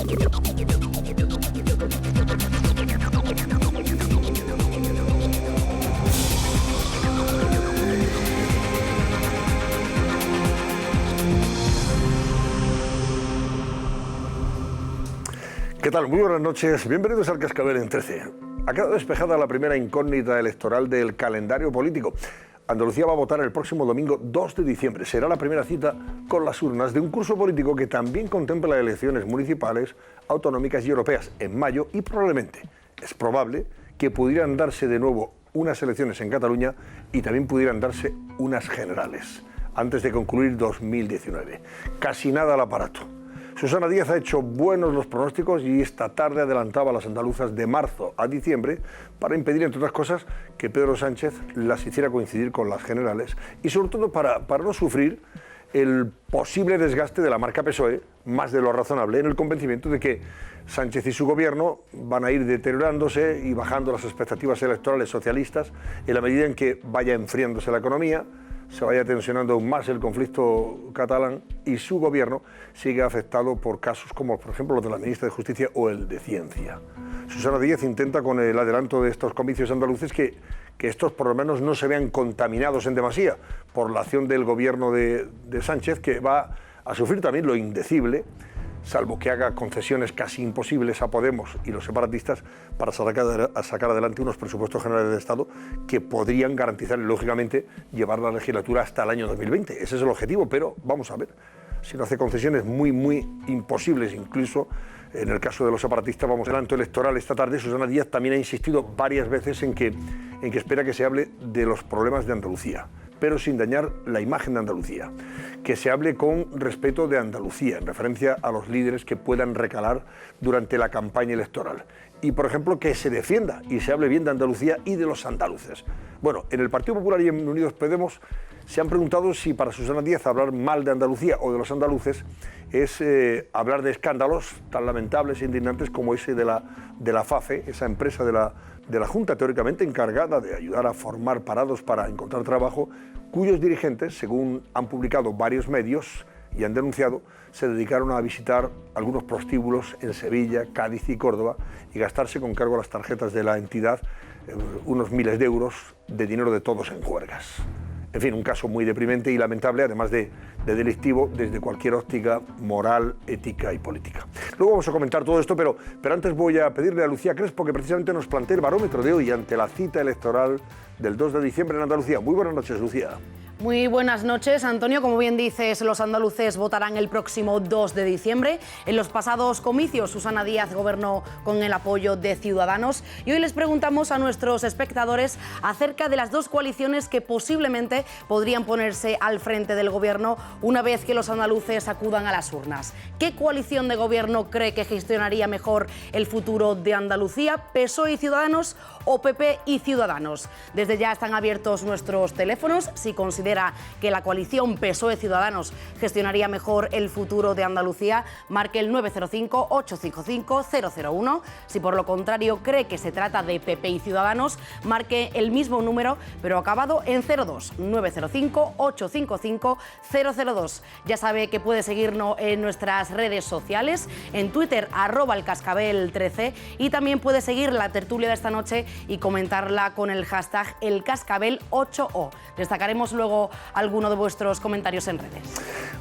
¿Qué tal? Muy buenas noches. Bienvenidos al Cascabel en 13. Ha quedado despejada la primera incógnita electoral del calendario político. Andalucía va a votar el próximo domingo 2 de diciembre. Será la primera cita con las urnas de un curso político que también contempla elecciones municipales, autonómicas y europeas en mayo y probablemente, es probable, que pudieran darse de nuevo unas elecciones en Cataluña y también pudieran darse unas generales antes de concluir 2019. Casi nada al aparato. Susana Díaz ha hecho buenos los pronósticos y esta tarde adelantaba a las andaluzas de marzo a diciembre para impedir, entre otras cosas, que Pedro Sánchez las hiciera coincidir con las generales y sobre todo para no sufrir el posible desgaste de la marca PSOE, más de lo razonable, en el convencimiento de que Sánchez y su gobierno van a ir deteriorándose y bajando las expectativas electorales socialistas en la medida en que vaya enfriándose la economía, se vaya tensionando aún más el conflicto catalán y su gobierno sigue afectado por casos como, por ejemplo, los de la ministra de Justicia o el de Ciencia. Susana Díaz intenta, con el adelanto de estos comicios andaluces, que estos por lo menos no se vean contaminados en demasía por la acción del gobierno de Sánchez, que va a sufrir también lo indecible, salvo que haga concesiones casi imposibles a Podemos y los separatistas para sacar adelante unos presupuestos generales de Estado que podrían garantizar, lógicamente, llevar la legislatura hasta el año 2020. Ese es el objetivo, pero vamos a ver. Si no hace concesiones muy imposibles, incluso en el caso de los separatistas, vamos adelanto electoral esta tarde. Susana Díaz también ha insistido varias veces en que espera que se hable de los problemas de Andalucía, pero sin dañar la imagen de Andalucía. Que se hable con respeto de Andalucía, en referencia a los líderes que puedan recalar durante la campaña electoral. Y, por ejemplo, que se defienda y se hable bien de Andalucía y de los andaluces. Bueno, en el Partido Popular y en Unidos Podemos se han preguntado si para Susana Díaz hablar mal de Andalucía o de los andaluces es hablar de escándalos tan lamentables e indignantes como ese de la FAFE, esa empresa de la Junta teóricamente encargada de ayudar a formar parados para encontrar trabajo, cuyos dirigentes, según han publicado varios medios y han denunciado, se dedicaron a visitar algunos prostíbulos en Sevilla, Cádiz y Córdoba y gastarse con cargo a las tarjetas de la entidad unos miles de euros de dinero de todos en juergas. En fin, un caso muy deprimente y lamentable, además de delictivo desde cualquier óptica moral, ética y política. Luego vamos a comentar todo esto, pero antes voy a pedirle a Lucía Crespo que precisamente nos plantee el barómetro de hoy ante la cita electoral del 2 de diciembre en Andalucía. Muy buenas noches, Lucía. Muy buenas noches, Antonio. Como bien dices, los andaluces votarán el próximo 2 de diciembre. En los pasados comicios, Susana Díaz gobernó con el apoyo de Ciudadanos. Y hoy les preguntamos a nuestros espectadores acerca de las dos coaliciones que posiblemente podrían ponerse al frente del gobierno una vez que los andaluces acudan a las urnas. ¿Qué coalición de gobierno cree que gestionaría mejor el futuro de Andalucía? ¿PSOE y Ciudadanos o PP y Ciudadanos? Desde ya están abiertos nuestros teléfonos. Si considera que la coalición PSOE-Ciudadanos gestionaría mejor el futuro de Andalucía, marque el 905-855-001. Si por lo contrario cree que se trata de PP y Ciudadanos, marque el mismo número, pero acabado en 02, 905-855-002. Ya sabe que puede seguirnos en nuestras redes sociales, en Twitter, @elcascabel13, y también puede seguir la tertulia de esta noche y comentarla con el hashtag elcascabel8o. Destacaremos luego alguno de vuestros comentarios en redes.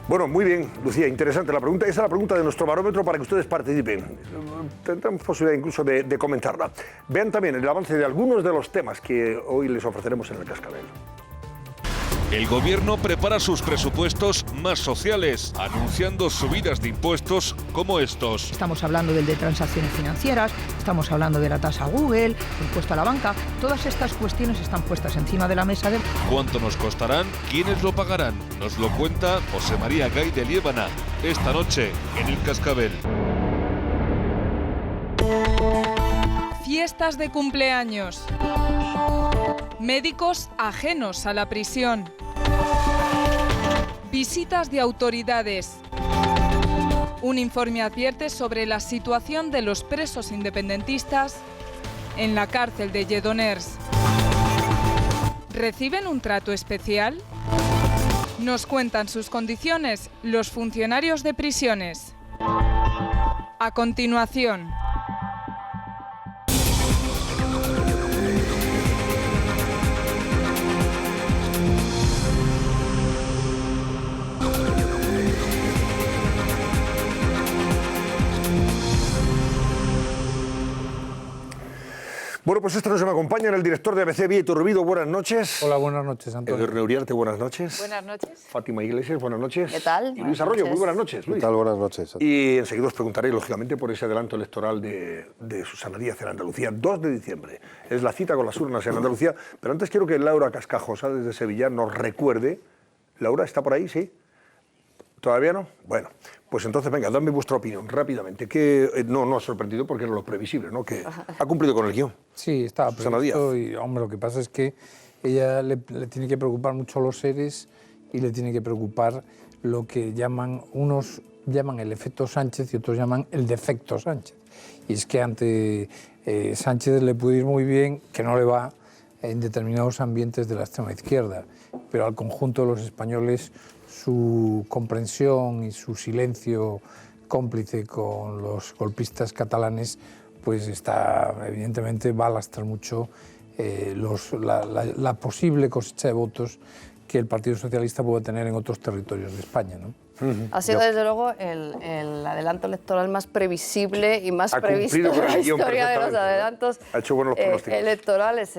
Bueno, muy bien, Lucía, interesante la pregunta. Esa es la pregunta de nuestro barómetro para que ustedes participen. Tendremos posibilidad incluso de comentarla. Vean también el avance de algunos de los temas que hoy les ofreceremos en el Cascabel. El gobierno prepara sus presupuestos más sociales, anunciando subidas de impuestos como estos. Estamos hablando del de transacciones financieras, estamos hablando de la tasa Google, el impuesto a la banca. Todas estas cuestiones están puestas encima de la mesa de... ¿Cuánto nos costarán? ¿Quiénes lo pagarán? Nos lo cuenta José María Gay de Liébana, esta noche en el Cascabel. Fiestas de cumpleaños. Médicos ajenos a la prisión. Visitas de autoridades. Un informe advierte sobre la situación de los presos independentistas en la cárcel de Lledoners. ¿Reciben un trato especial? Nos cuentan sus condiciones los funcionarios de prisiones. A continuación. Bueno, pues esta noche me acompaña el director de ABC, Vía Iturbide. Buenas noches. Hola, buenas noches, Antonio. Eduardo Uriarte, buenas noches. Buenas noches. Fátima Iglesias, buenas noches. ¿Qué tal? Y Luis Arroyo, muy buenas noches, Luis. ¿Qué tal? Buenas noches. Y enseguida os preguntaré, lógicamente, por ese adelanto electoral de Susana Díaz en Andalucía. 2 de diciembre es la cita con las urnas en Andalucía. Pero antes quiero que Laura Cascajosa, desde Sevilla, nos recuerde. Laura, ¿está por ahí? ¿Sí? ¿Todavía no? Bueno, pues entonces, venga, dadme vuestra opinión rápidamente. Que no ha sorprendido porque era lo previsible, ¿no? Que ha cumplido con el guión. Sí, estaba Susana previsto Díaz. y, hombre, lo que pasa es que ella le tiene que preocupar mucho los seres y le tiene que preocupar lo que unos llaman el efecto Sánchez y otros llaman el defecto Sánchez. Y es que ante Sánchez le puede ir muy bien, que no le va en determinados ambientes de la extrema izquierda, pero al conjunto de los españoles su comprensión y su silencio cómplice con los golpistas catalanes pues evidentemente va a lastrar mucho la posible cosecha de votos que el Partido Socialista puede tener en otros territorios de España, ¿no? Ha sido desde luego el adelanto electoral más previsible y más previsto cumplido con en la el guión historia de los perfectamente. adelantos Ha hecho buenos pronósticos. electorales.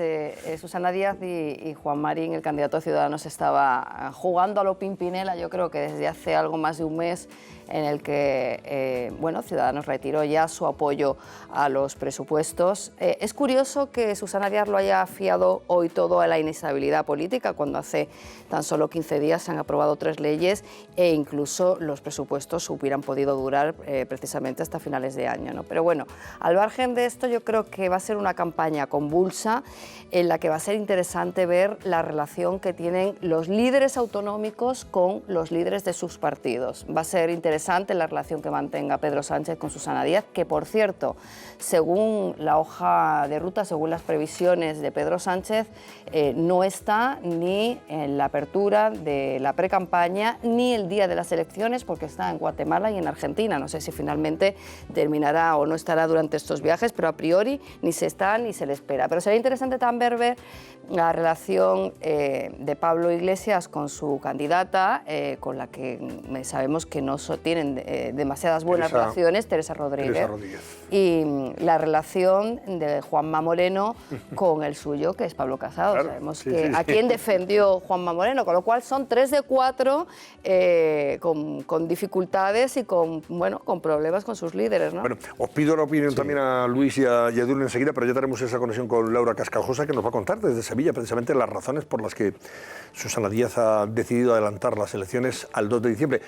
Susana Díaz y Juan Marín, el candidato de Ciudadanos, estaba jugando a lo Pimpinela, yo creo que desde hace algo más de un mes, en el que Ciudadanos retiró ya su apoyo a los presupuestos. Es curioso que Susana Díaz lo haya fiado hoy todo a la inestabilidad política, cuando hace tan solo 15 días se han aprobado 3 leyes e incluso los presupuestos hubieran podido durar precisamente hasta finales de año, ¿no? Pero bueno, al margen de esto, yo creo que va a ser una campaña convulsa en la que va a ser interesante ver la relación que tienen los líderes autonómicos con los líderes de sus partidos. Va a ser interesante la relación que mantenga Pedro Sánchez con Susana Díaz, que por cierto, según la hoja de ruta, según las previsiones de Pedro Sánchez, no está ni en la apertura de la precampaña ni el día de las elecciones, porque está en Guatemala y en Argentina. No sé si finalmente terminará o no estará durante estos viajes, pero a priori ni se está ni se le espera. Pero sería interesante también ver la relación de Pablo Iglesias con su candidata, con la que sabemos que no tienen demasiadas buenas relaciones, Teresa Rodríguez. Y la relación de Juanma Moreno con el suyo, que es Pablo Casado. Claro, sabemos a quién defendió Juanma Moreno, con lo cual son 3 de 4 con dificultades y con problemas con sus líderes, ¿no? Bueno, os pido la opinión también a Luis y a Edurne enseguida, pero ya tenemos esa conexión con Laura Cascajosa, que nos va a contar desde Sevilla precisamente las razones por las que Susana Díaz ha decidido adelantar las elecciones al 2 de diciembre.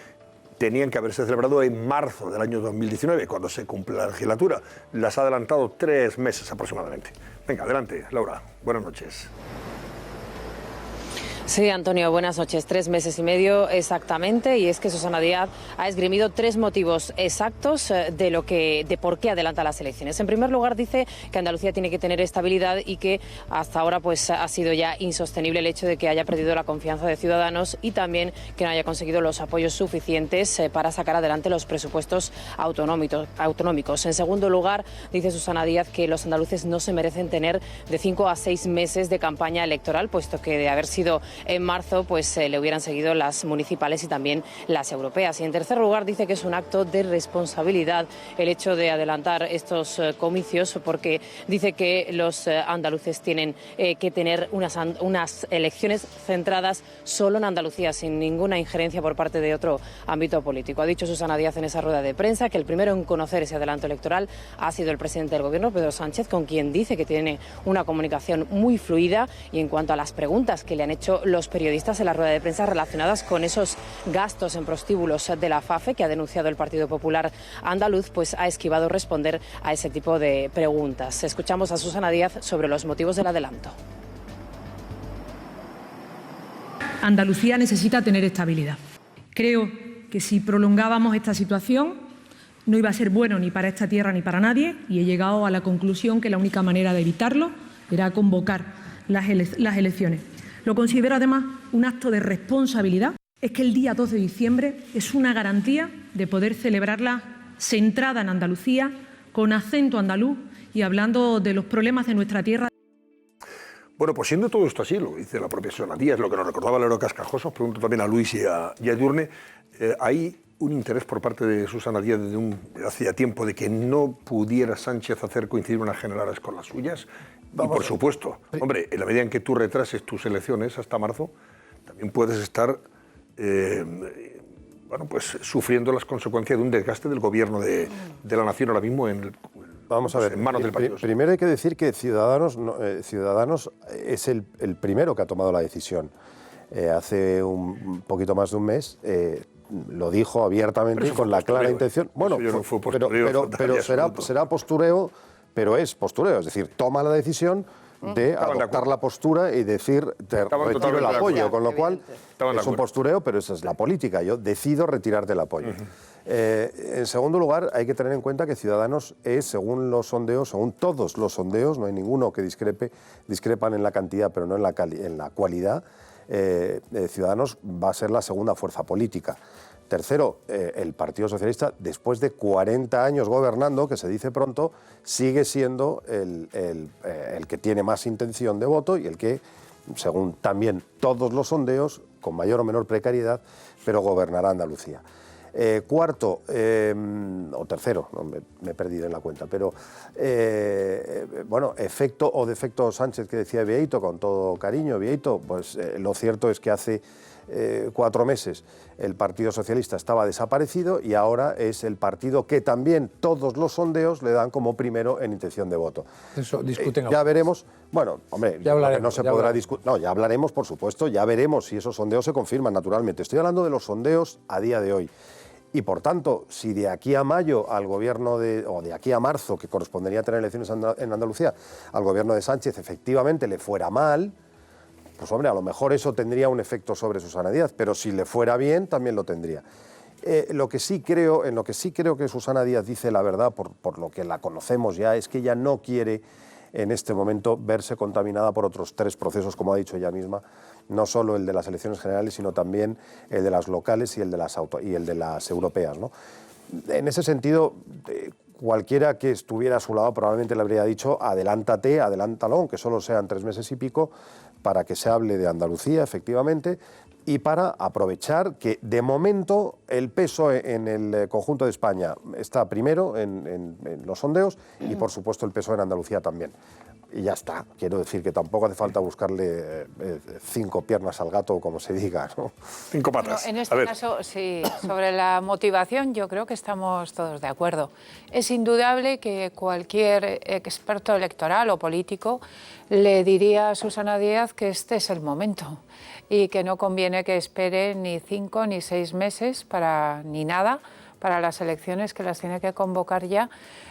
Tenían que haberse celebrado en marzo del año 2019, cuando se cumple la legislatura. Las ha adelantado 3 meses aproximadamente. Venga, adelante, Laura. Buenas noches. Sí, Antonio, buenas noches. 3 meses y medio exactamente, y es que Susana Díaz ha esgrimido 3 motivos exactos de por qué adelanta las elecciones. En primer lugar, dice que Andalucía tiene que tener estabilidad y que hasta ahora pues ha sido ya insostenible el hecho de que haya perdido la confianza de Ciudadanos y también que no haya conseguido los apoyos suficientes para sacar adelante los presupuestos autonómicos. En segundo lugar, dice Susana Díaz que los andaluces no se merecen tener de 5 a 6 meses de campaña electoral, puesto que de haber sido en marzo pues le hubieran seguido las municipales y también las europeas. Y en tercer lugar, dice que es un acto de responsabilidad el hecho de adelantar estos comicios, porque dice que los andaluces tienen que tener unas elecciones centradas solo en Andalucía, sin ninguna injerencia por parte de otro ámbito político. Ha dicho Susana Díaz en esa rueda de prensa que el primero en conocer ese adelanto electoral ha sido el presidente del Gobierno, Pedro Sánchez, con quien dice que tiene una comunicación muy fluida. Y en cuanto a las preguntas que le han hecho los periodistas en la rueda de prensa relacionadas con esos gastos en prostíbulos de la FAFE que ha denunciado el Partido Popular andaluz, pues ha esquivado responder a ese tipo de preguntas. Escuchamos a Susana Díaz sobre los motivos del adelanto. Andalucía necesita tener estabilidad. Creo que si prolongábamos esta situación no iba a ser bueno ni para esta tierra ni para nadie, y he llegado a la conclusión que la única manera de evitarlo era convocar las elecciones. Lo considero además un acto de responsabilidad. Es que el día 2 de diciembre es una garantía de poder celebrarla centrada en Andalucía, con acento andaluz y hablando de los problemas de nuestra tierra. Bueno, pues siendo todo esto así, lo dice la propia Susana Díaz, lo que nos recordaba Lero Cascajoso, os pregunto también a Luis y a Edurne, ¿hay un interés por parte de Susana Díaz desde hacía tiempo de que no pudiera Sánchez hacer coincidir unas generales con las suyas? Y por supuesto, hombre, en la medida en que tú retrases tus elecciones hasta marzo, también puedes estar bueno, pues sufriendo las consecuencias de un desgaste del gobierno de la nación ahora mismo en manos del partido. Primero hay que decir que Ciudadanos es el primero que ha tomado la decisión. Hace un poquito más de un mes lo dijo abiertamente y con la clara intención. Bueno, pero será postureo, pero es postureo, es decir, toma la decisión de adoptar la postura y decir te retiro el apoyo, con lo cual es un postureo, pero esa es la política, yo decido retirarte el apoyo. En segundo lugar, hay que tener en cuenta que Ciudadanos es, según los sondeos, según todos los sondeos, no hay ninguno que discrepan en la cantidad, pero no en la cualidad, Ciudadanos va a ser la segunda fuerza política. Tercero, el Partido Socialista, después de 40 años gobernando, que se dice pronto, sigue siendo el que tiene más intención de voto y el que, según también todos los sondeos, con mayor o menor precariedad, pero gobernará Andalucía. Cuarto, o tercero, no, me he perdido en la cuenta, pero bueno, efecto o defecto Sánchez que decía Bieito, con todo cariño, Bieito, pues lo cierto es que hace 4 meses el Partido Socialista estaba desaparecido y ahora es el partido que también todos los sondeos le dan como primero en intención de voto. Eso discuten ya veremos. Bueno, hombre, ya hablaremos, no se podrá discutir. No, ya hablaremos, por supuesto, ya veremos si esos sondeos se confirman naturalmente. Estoy hablando de los sondeos a día de hoy. Y por tanto, si de aquí a mayo al gobierno o de aquí a marzo, que correspondería tener elecciones en Andalucía, al gobierno de Sánchez efectivamente le fuera mal, pues hombre, a lo mejor eso tendría un efecto sobre Susana Díaz, pero si le fuera bien, también lo tendría. En lo que sí creo que Susana Díaz dice la verdad, por lo que la conocemos ya, es que ella no quiere en este momento verse contaminada por otros 3 procesos, como ha dicho ella misma, no solo el de las elecciones generales, sino también el de las locales y el de las europeas, ¿no? En ese sentido, cualquiera que estuviera a su lado probablemente le habría dicho adelántalo, aunque solo sean 3 meses y pico, para que se hable de Andalucía, efectivamente, y para aprovechar que, de momento, el PSOE en el conjunto de España está primero en los sondeos y, por supuesto, el PSOE en Andalucía también. Y ya está. Quiero decir que tampoco hace falta buscarle 5 piernas al gato, como se diga, ¿no? 5 patas. En este caso, sí, sobre la motivación yo creo que estamos todos de acuerdo. Es indudable que cualquier experto electoral o político le diría a Susana Díaz que este es el momento y que no conviene que espere ni 5 ni 6 meses ni nada para las elecciones, que las tiene que convocar ya,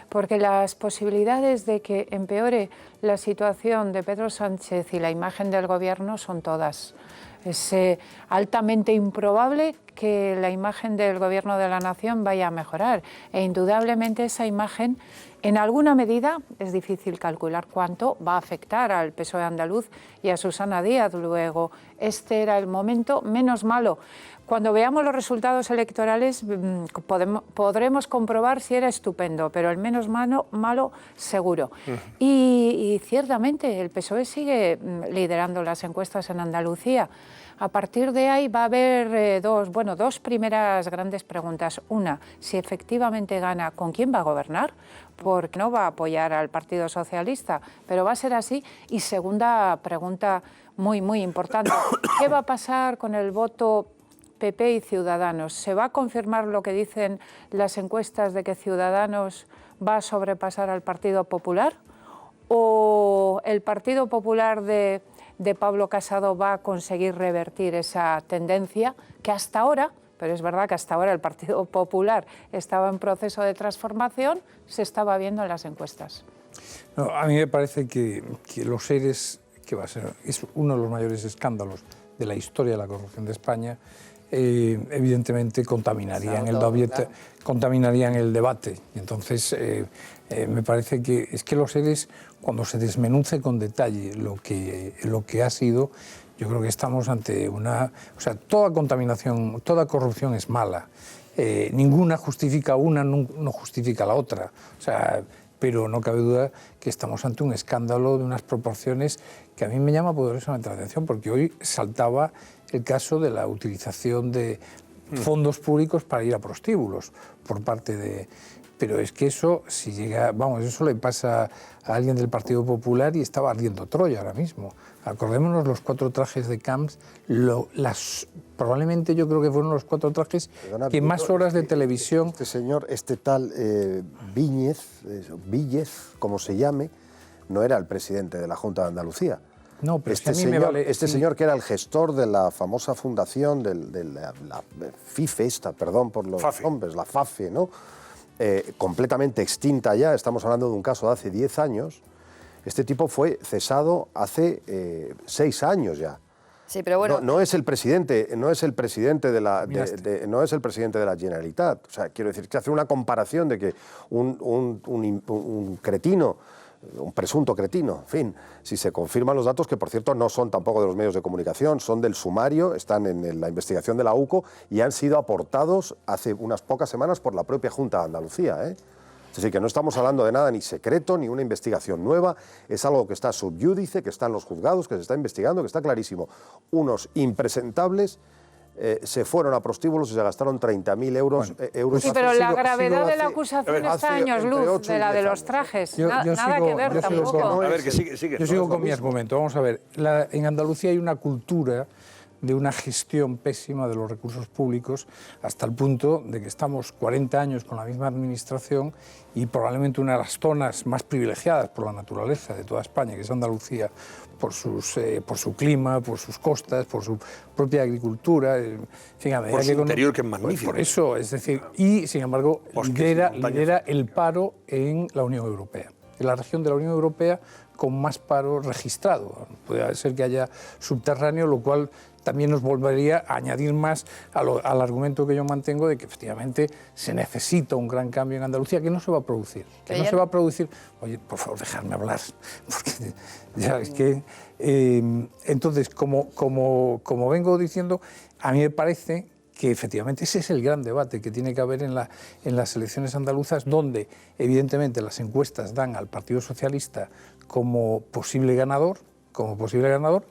porque las posibilidades de que empeore la situación de Pedro Sánchez y la imagen del gobierno son todas. Es altamente improbable que la imagen del gobierno de la nación vaya a mejorar, e indudablemente esa imagen, en alguna medida, es difícil calcular cuánto, va a afectar al PSOE andaluz y a Susana Díaz. Luego, este era el momento menos malo. Cuando veamos los resultados electorales podremos comprobar si era estupendo, pero el menos malo seguro. Y ciertamente el PSOE sigue liderando las encuestas en Andalucía. A partir de ahí va a haber dos primeras grandes preguntas. Una, si efectivamente gana, ¿con quién va a gobernar? Porque no va a apoyar al Partido Socialista, pero va a ser así. Y segunda pregunta muy, muy importante, ¿qué va a pasar con el voto PP y Ciudadanos? ¿Se va a confirmar lo que dicen las encuestas de que Ciudadanos va a sobrepasar al Partido Popular? ¿O el Partido Popular de Pablo Casado va a conseguir revertir esa tendencia que hasta ahora, pero es verdad que hasta ahora el Partido Popular estaba en proceso de transformación, se estaba viendo en las encuestas? No, a mí me parece que los ERES, que es uno de los mayores escándalos de la historia de la corrupción de España, evidentemente contaminarían el debate. Y entonces me parece que los ERES, cuando se desmenuce con detalle lo que ha sido, yo creo que estamos ante toda contaminación, toda corrupción es mala. ninguna justifica una, no justifica la otra. O sea, pero no cabe duda que estamos ante un escándalo de unas proporciones que a mí me llama poderosamente la atención, porque hoy saltaba el caso de la utilización de fondos públicos para ir a prostíbulos por parte de... Pero es que eso, si llega, vamos, eso le pasa a alguien del Partido Popular y estaba ardiendo Troya ahora mismo. Acordémonos los 4 trajes de Camps, probablemente yo creo que fueron los 4 trajes que más horas de televisión... Este señor, este tal Víñez, como se llame, no era el presidente de la Junta de Andalucía. No, pero este es que a mí señor, me vale... Este señor que era el gestor de la famosa fundación de la FIFE esta, perdón por los nombres, la FAFE, ¿no? Completamente extinta ya, estamos hablando de un caso de hace 10 años, este tipo fue cesado hace 6 años ya. Sí, pero bueno, no es el presidente de la Generalitat. O sea, quiero decir que hacer una comparación de que un cretino, un presunto cretino, en fin, si se confirman los datos, que por cierto no son tampoco de los medios de comunicación, son del sumario, están en la investigación de la UCO y han sido aportados hace unas pocas semanas por la propia Junta de Andalucía, ¿eh? Es decir, que no estamos hablando de nada ni secreto, ni una investigación nueva, es algo que está sub iudice, que está en los juzgados, que se está investigando, que está clarísimo. Unos impresentables se fueron a prostíbulos y se gastaron 30.000 euros. Sí, pero la gravedad de la acusación está años luz de la de los trajes. Nada que ver tampoco. Yo sigo con mi argumento. Vamos a ver, en Andalucía hay una cultura de una gestión pésima de los recursos públicos, hasta el punto de que estamos 40 años con la misma administración y probablemente una de las zonas más privilegiadas por la naturaleza de toda España, que es Andalucía, por su clima, por sus costas, por su propia agricultura. Fíjate, por su interior, que es magnífico. Por eso, es decir, y sin embargo lidera el paro en la Unión Europea. En la región de la Unión Europea con más paro registrado. Puede ser que haya subterráneo, lo cual también nos volvería a añadir más al argumento que yo mantengo de que efectivamente se necesita un gran cambio en Andalucía, que no se va a producir. Que no se va a producir... Oye, por favor, dejadme hablar, porque ya es que... entonces, como vengo diciendo, a mí me parece que efectivamente ese es el gran debate que tiene que haber en las elecciones andaluzas, donde evidentemente las encuestas dan al Partido Socialista como posible ganador,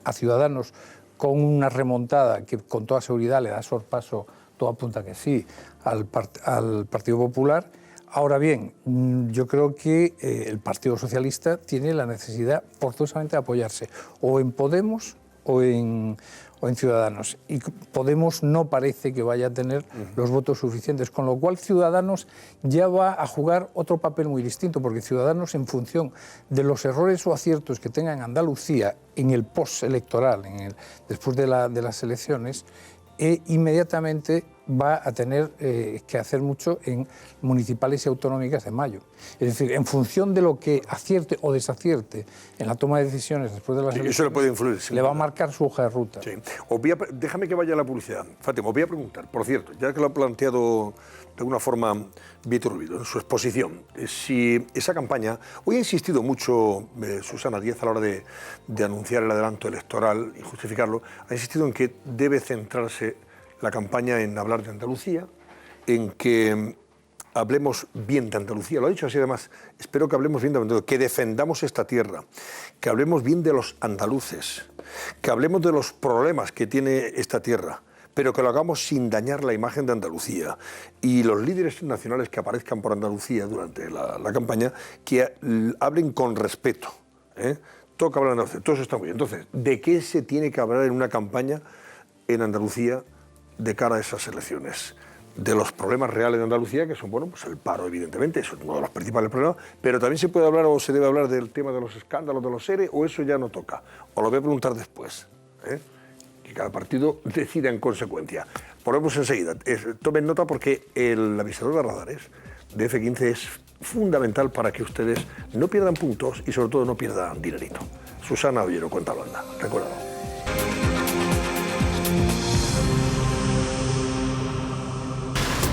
a Ciudadanos con una remontada que con toda seguridad le da sorpaso, todo apunta que sí, al Partido Popular. Ahora bien, yo creo que el Partido Socialista tiene la necesidad forzosamente de apoyarse o en Podemos o en Ciudadanos. Y Podemos no parece que vaya a tener los votos suficientes, con lo cual Ciudadanos ya va a jugar otro papel muy distinto, porque Ciudadanos, en función de los errores o aciertos que tenga en Andalucía en el postelectoral, después de las elecciones, inmediatamente va a tener que hacer mucho en municipales y autonómicas de mayo. Es decir, en función de lo que acierte o desacierte en la toma de decisiones después de las elecciones, eso le puede influir. Le va a marcar su hoja de ruta. Sí. Déjame que vaya a la publicidad. Fátima, os voy a preguntar, por cierto, ya que lo ha planteado de alguna forma Iturbide en su exposición, si esa campaña... Hoy ha insistido mucho Susana Díaz a la hora de anunciar el adelanto electoral y justificarlo, ha insistido en que debe centrarse la campaña en hablar de Andalucía, en que hablemos bien de Andalucía, lo ha dicho así además, espero que hablemos bien de Andalucía, que defendamos esta tierra, que hablemos bien de los andaluces, que hablemos de los problemas que tiene esta tierra, pero que lo hagamos sin dañar la imagen de Andalucía. Y los líderes nacionales que aparezcan por Andalucía durante la campaña, que hablen con respeto, Toca hablar de Andalucía, todo eso está muy bien. Entonces, ¿de qué se tiene que hablar en una campaña en Andalucía de cara a esas elecciones? De los problemas reales de Andalucía, que son, bueno, pues el paro, evidentemente, eso es uno de los principales problemas, pero también se puede hablar o se debe hablar del tema de los escándalos de los ERE, o eso ya no toca. Os lo voy a preguntar después, que cada partido decida en consecuencia. Ponemos enseguida, tomen nota porque el avisador de radares de F15 es fundamental para que ustedes no pierdan puntos y sobre todo no pierdan dinerito. Susana Ollero, Cuenta Blanda, recuérdalo.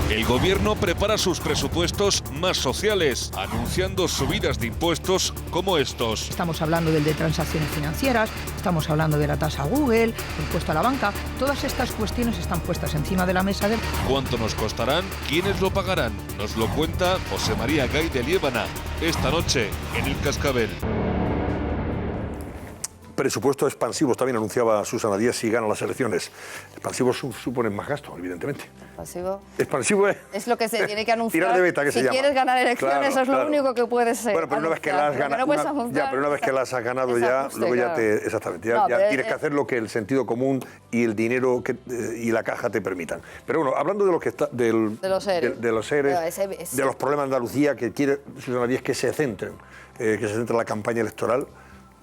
El gobierno prepara sus presupuestos más sociales, anunciando subidas de impuestos como estos. Estamos hablando del de transacciones financieras, estamos hablando de la tasa Google, el impuesto a la banca. Todas estas cuestiones están puestas encima de la mesa de... ¿Cuánto nos costarán? ¿Quiénes lo pagarán? Nos lo cuenta José María Gay de Liébana, esta noche en El Cascabel. Presupuestos expansivos también anunciaba Susana Díaz si gana las elecciones. Expansivos suponen más gasto, evidentemente. Expansivo es lo que se tiene que anunciar. Tirar de beta, que se llama. Si quieres ganar elecciones, Claro, eso es lo único que puedes ser. Bueno, pero una vez que las has ganado, pero una vez que las has ganado ya, luego ya te... Exactamente, ya tienes que hacer lo que el sentido común y el dinero y la caja te permitan. Pero bueno, hablando de lo que está... de los seres, de los problemas de Andalucía, que quiere Susana Díaz que se centren la campaña electoral,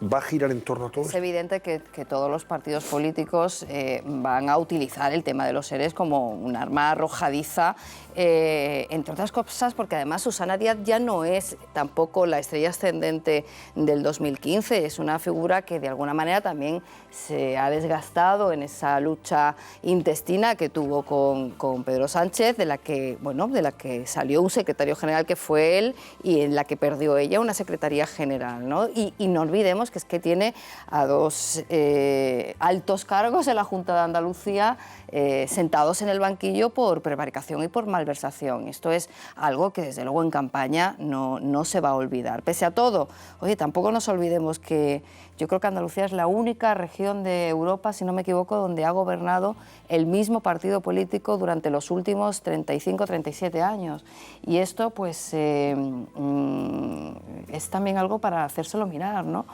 ¿va a girar en torno a todo esto? Es evidente que todos los partidos políticos van a utilizar el tema de los seres como un arma arrojadiza, entre otras cosas porque además Susana Díaz ya no es tampoco la estrella ascendente del 2015, es una figura que de alguna manera también se ha desgastado en esa lucha intestina que tuvo con Pedro Sánchez, de la que salió un secretario general que fue él y en la que perdió ella una secretaría general, ¿no? Y no olvidemos que es que tiene a dos altos cargos en la Junta de Andalucía sentados en el banquillo por prevaricación y por malversación. Esto es algo que desde luego en campaña no se va a olvidar. Pese a todo, oye, tampoco nos olvidemos que yo creo que Andalucía es la única región de Europa, si no me equivoco, donde ha gobernado el mismo partido político durante los últimos 35-37 años. Y esto pues es también algo para hacérselo mirar, ¿no?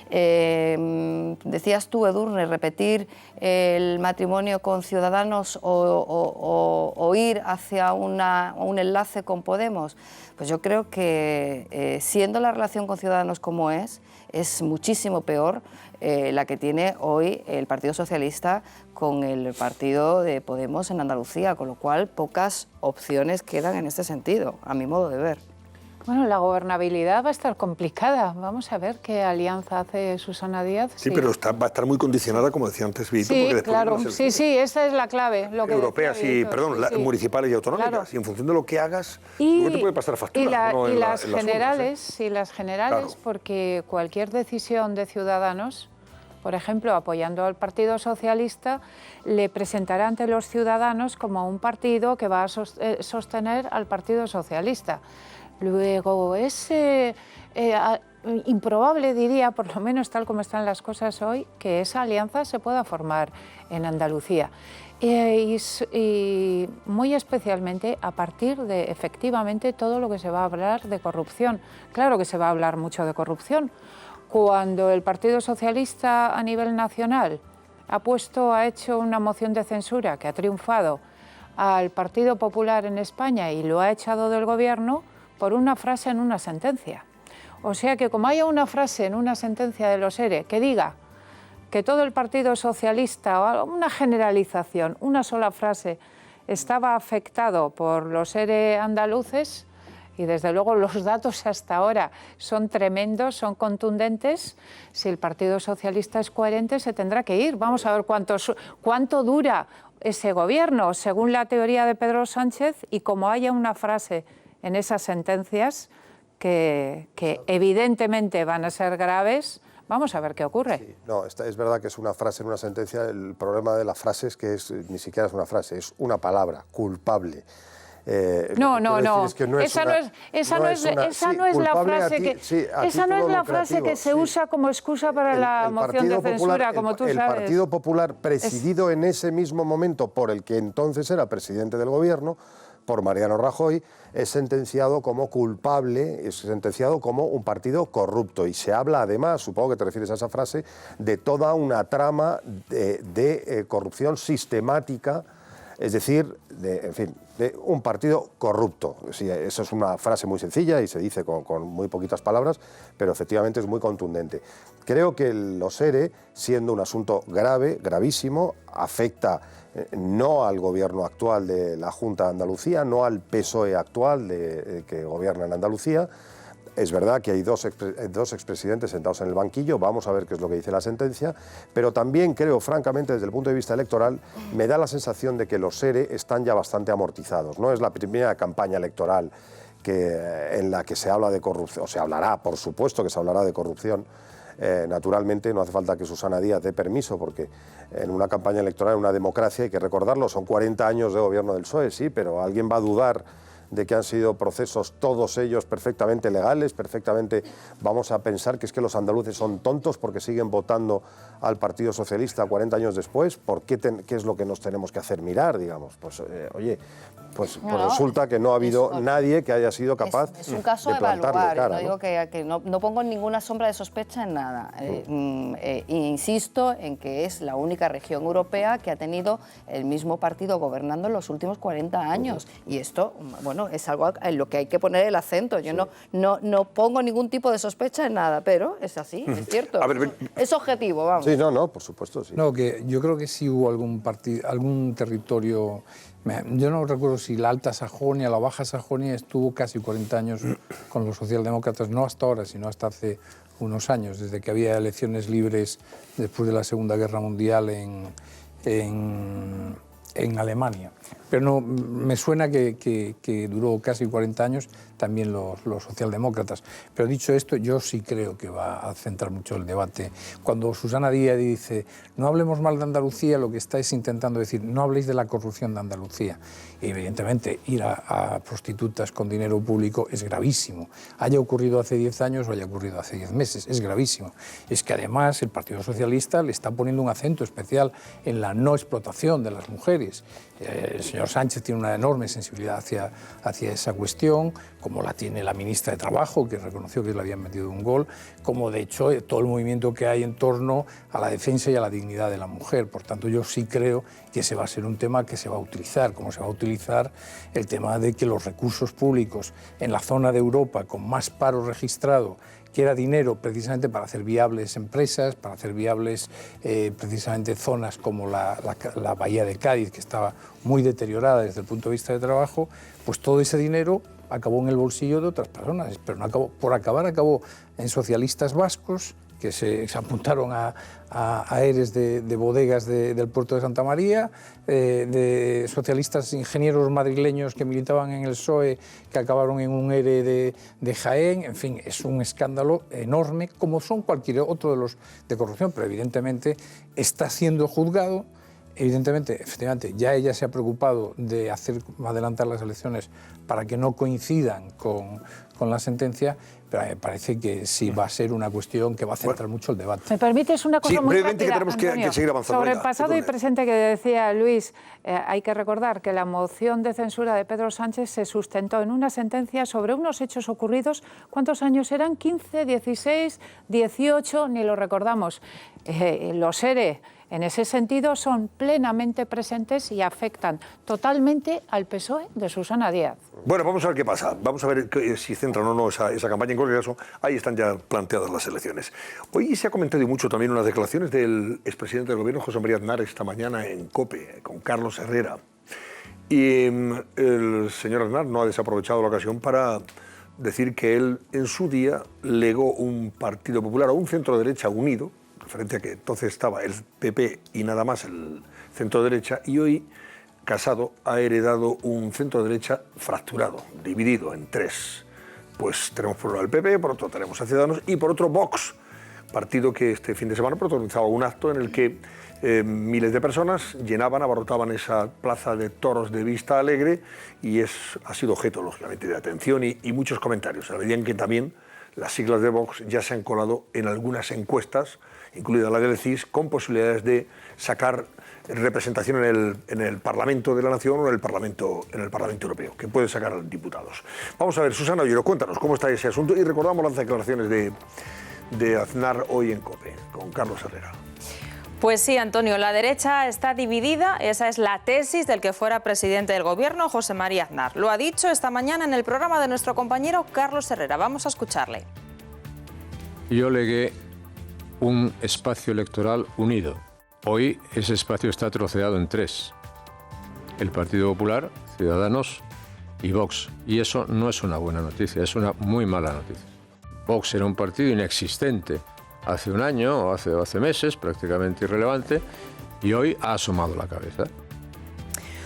Decías tú, Edurne, repetir el matrimonio con Ciudadanos o ir hacia un enlace con Podemos. Pues yo creo que siendo la relación con Ciudadanos como es muchísimo peor la que tiene hoy el Partido Socialista con el partido de Podemos en Andalucía, con lo cual pocas opciones quedan en este sentido, a mi modo de ver. Bueno, la gobernabilidad va a estar complicada. Vamos a ver qué alianza hace Susana Díaz. Sí, pero va a estar muy condicionada, como decía antes Vito. Sí, porque claro, sí, esa es la clave. Europeas y, municipales y autonómicas. Claro. Y en función de lo que hagas, luego te puede pasar factura. Y las generales, porque cualquier decisión de Ciudadanos, por ejemplo, apoyando al Partido Socialista, le presentará ante los ciudadanos como un partido que va a sostener al Partido Socialista. Luego es improbable, diría, por lo menos tal como están las cosas hoy, que esa alianza se pueda formar en Andalucía. Y muy especialmente a partir de, efectivamente, todo lo que se va a hablar de corrupción. Claro que se va a hablar mucho de corrupción. Cuando el Partido Socialista a nivel nacional ha hecho una moción de censura que ha triunfado al Partido Popular en España y lo ha echado del gobierno por una frase en una sentencia. O sea que como haya una frase en una sentencia de los ERE que diga que todo el Partido Socialista, o una generalización, una sola frase, estaba afectado por los ERE andaluces, y desde luego los datos hasta ahora son tremendos, son contundentes, si el Partido Socialista es coherente se tendrá que ir. Vamos a ver cuánto dura ese gobierno, según la teoría de Pedro Sánchez, y como haya una frase en esas sentencias que evidentemente van a ser graves, vamos a ver qué ocurre. Sí, no, es verdad que es una frase en una sentencia. El problema de la frase es que ni siquiera es una frase, es una palabra, culpable. No, esa no es la frase que se usa como excusa para la moción de censura, como tú sabes. El Partido Popular, presidido en ese mismo momento por el que entonces era presidente del gobierno, por Mariano Rajoy, es sentenciado como culpable, es sentenciado como un partido corrupto. Y se habla además, supongo que te refieres a esa frase, de toda una trama de corrupción sistemática, es decir, de un partido corrupto. Sí, eso es una frase muy sencilla y se dice con muy poquitas palabras, pero efectivamente es muy contundente. Creo que los ERE, siendo un asunto grave, gravísimo, afecta no al gobierno actual de la Junta de Andalucía, no al PSOE actual que gobierna en Andalucía, Es verdad que hay dos expresidentes sentados en el banquillo, vamos a ver qué es lo que dice la sentencia, pero también creo, francamente, desde el punto de vista electoral, me da la sensación de que los SERE están ya bastante amortizados. No es la primera campaña electoral en la que se habla de corrupción, o se hablará, por supuesto que se hablará de corrupción. Naturalmente no hace falta que Susana Díaz dé permiso, porque en una campaña electoral, en una democracia, hay que recordarlo, son 40 años de gobierno del PSOE, sí, pero alguien va a dudar de que han sido procesos todos ellos perfectamente legales, perfectamente... Vamos a pensar que es que los andaluces son tontos porque siguen votando al Partido Socialista 40 años después. ¿Por qué, qué es lo que nos tenemos que hacer mirar, digamos? Pues, oye, pues resulta que no ha habido nadie que haya sido capaz es un caso de plantarle evaluar, cara, no digo que no pongo ninguna sombra de sospecha en nada. Insisto en que es la única región europea que ha tenido el mismo partido gobernando en los últimos 40 años. Y esto, bueno, es algo en lo que hay que poner el acento. Yo no pongo ningún tipo de sospecha en nada, pero es así, es cierto. Es objetivo, vamos. Sí, no, por supuesto, sí. No, que yo creo que sí hubo algún territorio... Yo no recuerdo si la Alta Sajonia, la Baja Sajonia estuvo casi 40 años con los socialdemócratas, no hasta ahora, sino hasta hace unos años, desde que había elecciones libres después de la Segunda Guerra Mundial en Alemania. Pero no, me suena que duró casi 40 años también los socialdemócratas. Pero dicho esto, yo sí creo que va a centrar mucho el debate. Cuando Susana Díaz dice, no hablemos mal de Andalucía, lo que está es intentando decir, no habléis de la corrupción de Andalucía. Y evidentemente, ir a prostitutas con dinero público es gravísimo. Haya ocurrido hace 10 años o haya ocurrido hace 10 meses, es gravísimo. Es que además el Partido Socialista le está poniendo un acento especial en la no explotación de las mujeres. El señor Sánchez tiene una enorme sensibilidad hacia esa cuestión, como la tiene la ministra de Trabajo, que reconoció que le habían metido un gol, como de hecho todo el movimiento que hay en torno a la defensa y a la dignidad de la mujer. Por tanto, yo sí creo que ese va a ser un tema que se va a utilizar, como se va a utilizar el tema de que los recursos públicos en la zona de Europa con más paro registrado, que era dinero precisamente para hacer viables empresas, para hacer viables precisamente zonas como la Bahía de Cádiz, que estaba muy deteriorada desde el punto de vista de trabajo, pues todo ese dinero acabó en el bolsillo de otras personas, pero no acabó, por acabar acabó en socialistas vascos que se apuntaron a ERES de bodegas del puerto de Santa María, de socialistas ingenieros madrileños que militaban en el PSOE que acabaron en un ERE de Jaén. En fin, es un escándalo enorme, como son cualquier otro de los de corrupción, pero evidentemente está siendo juzgado. Evidentemente, efectivamente, ya ella se ha preocupado de adelantar las elecciones para que no coincidan con la sentencia, pero me parece que sí va a ser una cuestión que va a centrar mucho el debate. ¿Me permites una cosa muy rápida, que tenemos Antonio? que seguir avanzando. Sobre el pasado y presente que decía Luis, hay que recordar que la moción de censura de Pedro Sánchez se sustentó en una sentencia sobre unos hechos ocurridos, ¿cuántos años eran? 15, 16, 18, ni lo recordamos. Los ERE, en ese sentido, son plenamente presentes y afectan totalmente al PSOE de Susana Díaz. Bueno, vamos a ver qué pasa. Vamos a ver si centran o no esa campaña. En cualquier caso, ahí están ya planteadas las elecciones. Hoy se ha comentado mucho también unas declaraciones del expresidente del Gobierno, José María Aznar, esta mañana en COPE, con Carlos Herrera. Y el señor Aznar no ha desaprovechado la ocasión para decir que él, en su día, legó un Partido Popular o un centro-derecha unido, referente a que entonces estaba el PP y nada más el centro-derecha, y hoy Casado ha heredado un centro-derecha fracturado, dividido en tres. Pues tenemos por un lado el PP, por otro tenemos a Ciudadanos y por otro Vox, partido que este fin de semana protagonizaba un acto en el que miles de personas llenaban, abarrotaban esa plaza de toros de Vista Alegre y ha sido objeto, lógicamente, de atención y muchos comentarios. A medida que también las siglas de Vox ya se han colado en algunas encuestas, incluida la del CIS, con posibilidades de sacar representación en el Parlamento de la Nación o en el Parlamento Europeo, que puede sacar diputados. Vamos a ver, Susana Ollero, cuéntanos cómo está ese asunto y recordamos las declaraciones de Aznar hoy en COPE, con Carlos Herrera. Pues sí, Antonio, la derecha está dividida, esa es la tesis del que fuera presidente del Gobierno, José María Aznar. Lo ha dicho esta mañana en el programa de nuestro compañero Carlos Herrera. Vamos a escucharle. Yo legué un espacio electoral unido. Hoy ese espacio está troceado en tres: el Partido Popular, Ciudadanos y Vox. Y eso no es una buena noticia, es una muy mala noticia. Vox era un partido inexistente hace un año o hace 12 meses, prácticamente irrelevante, y hoy ha asomado la cabeza.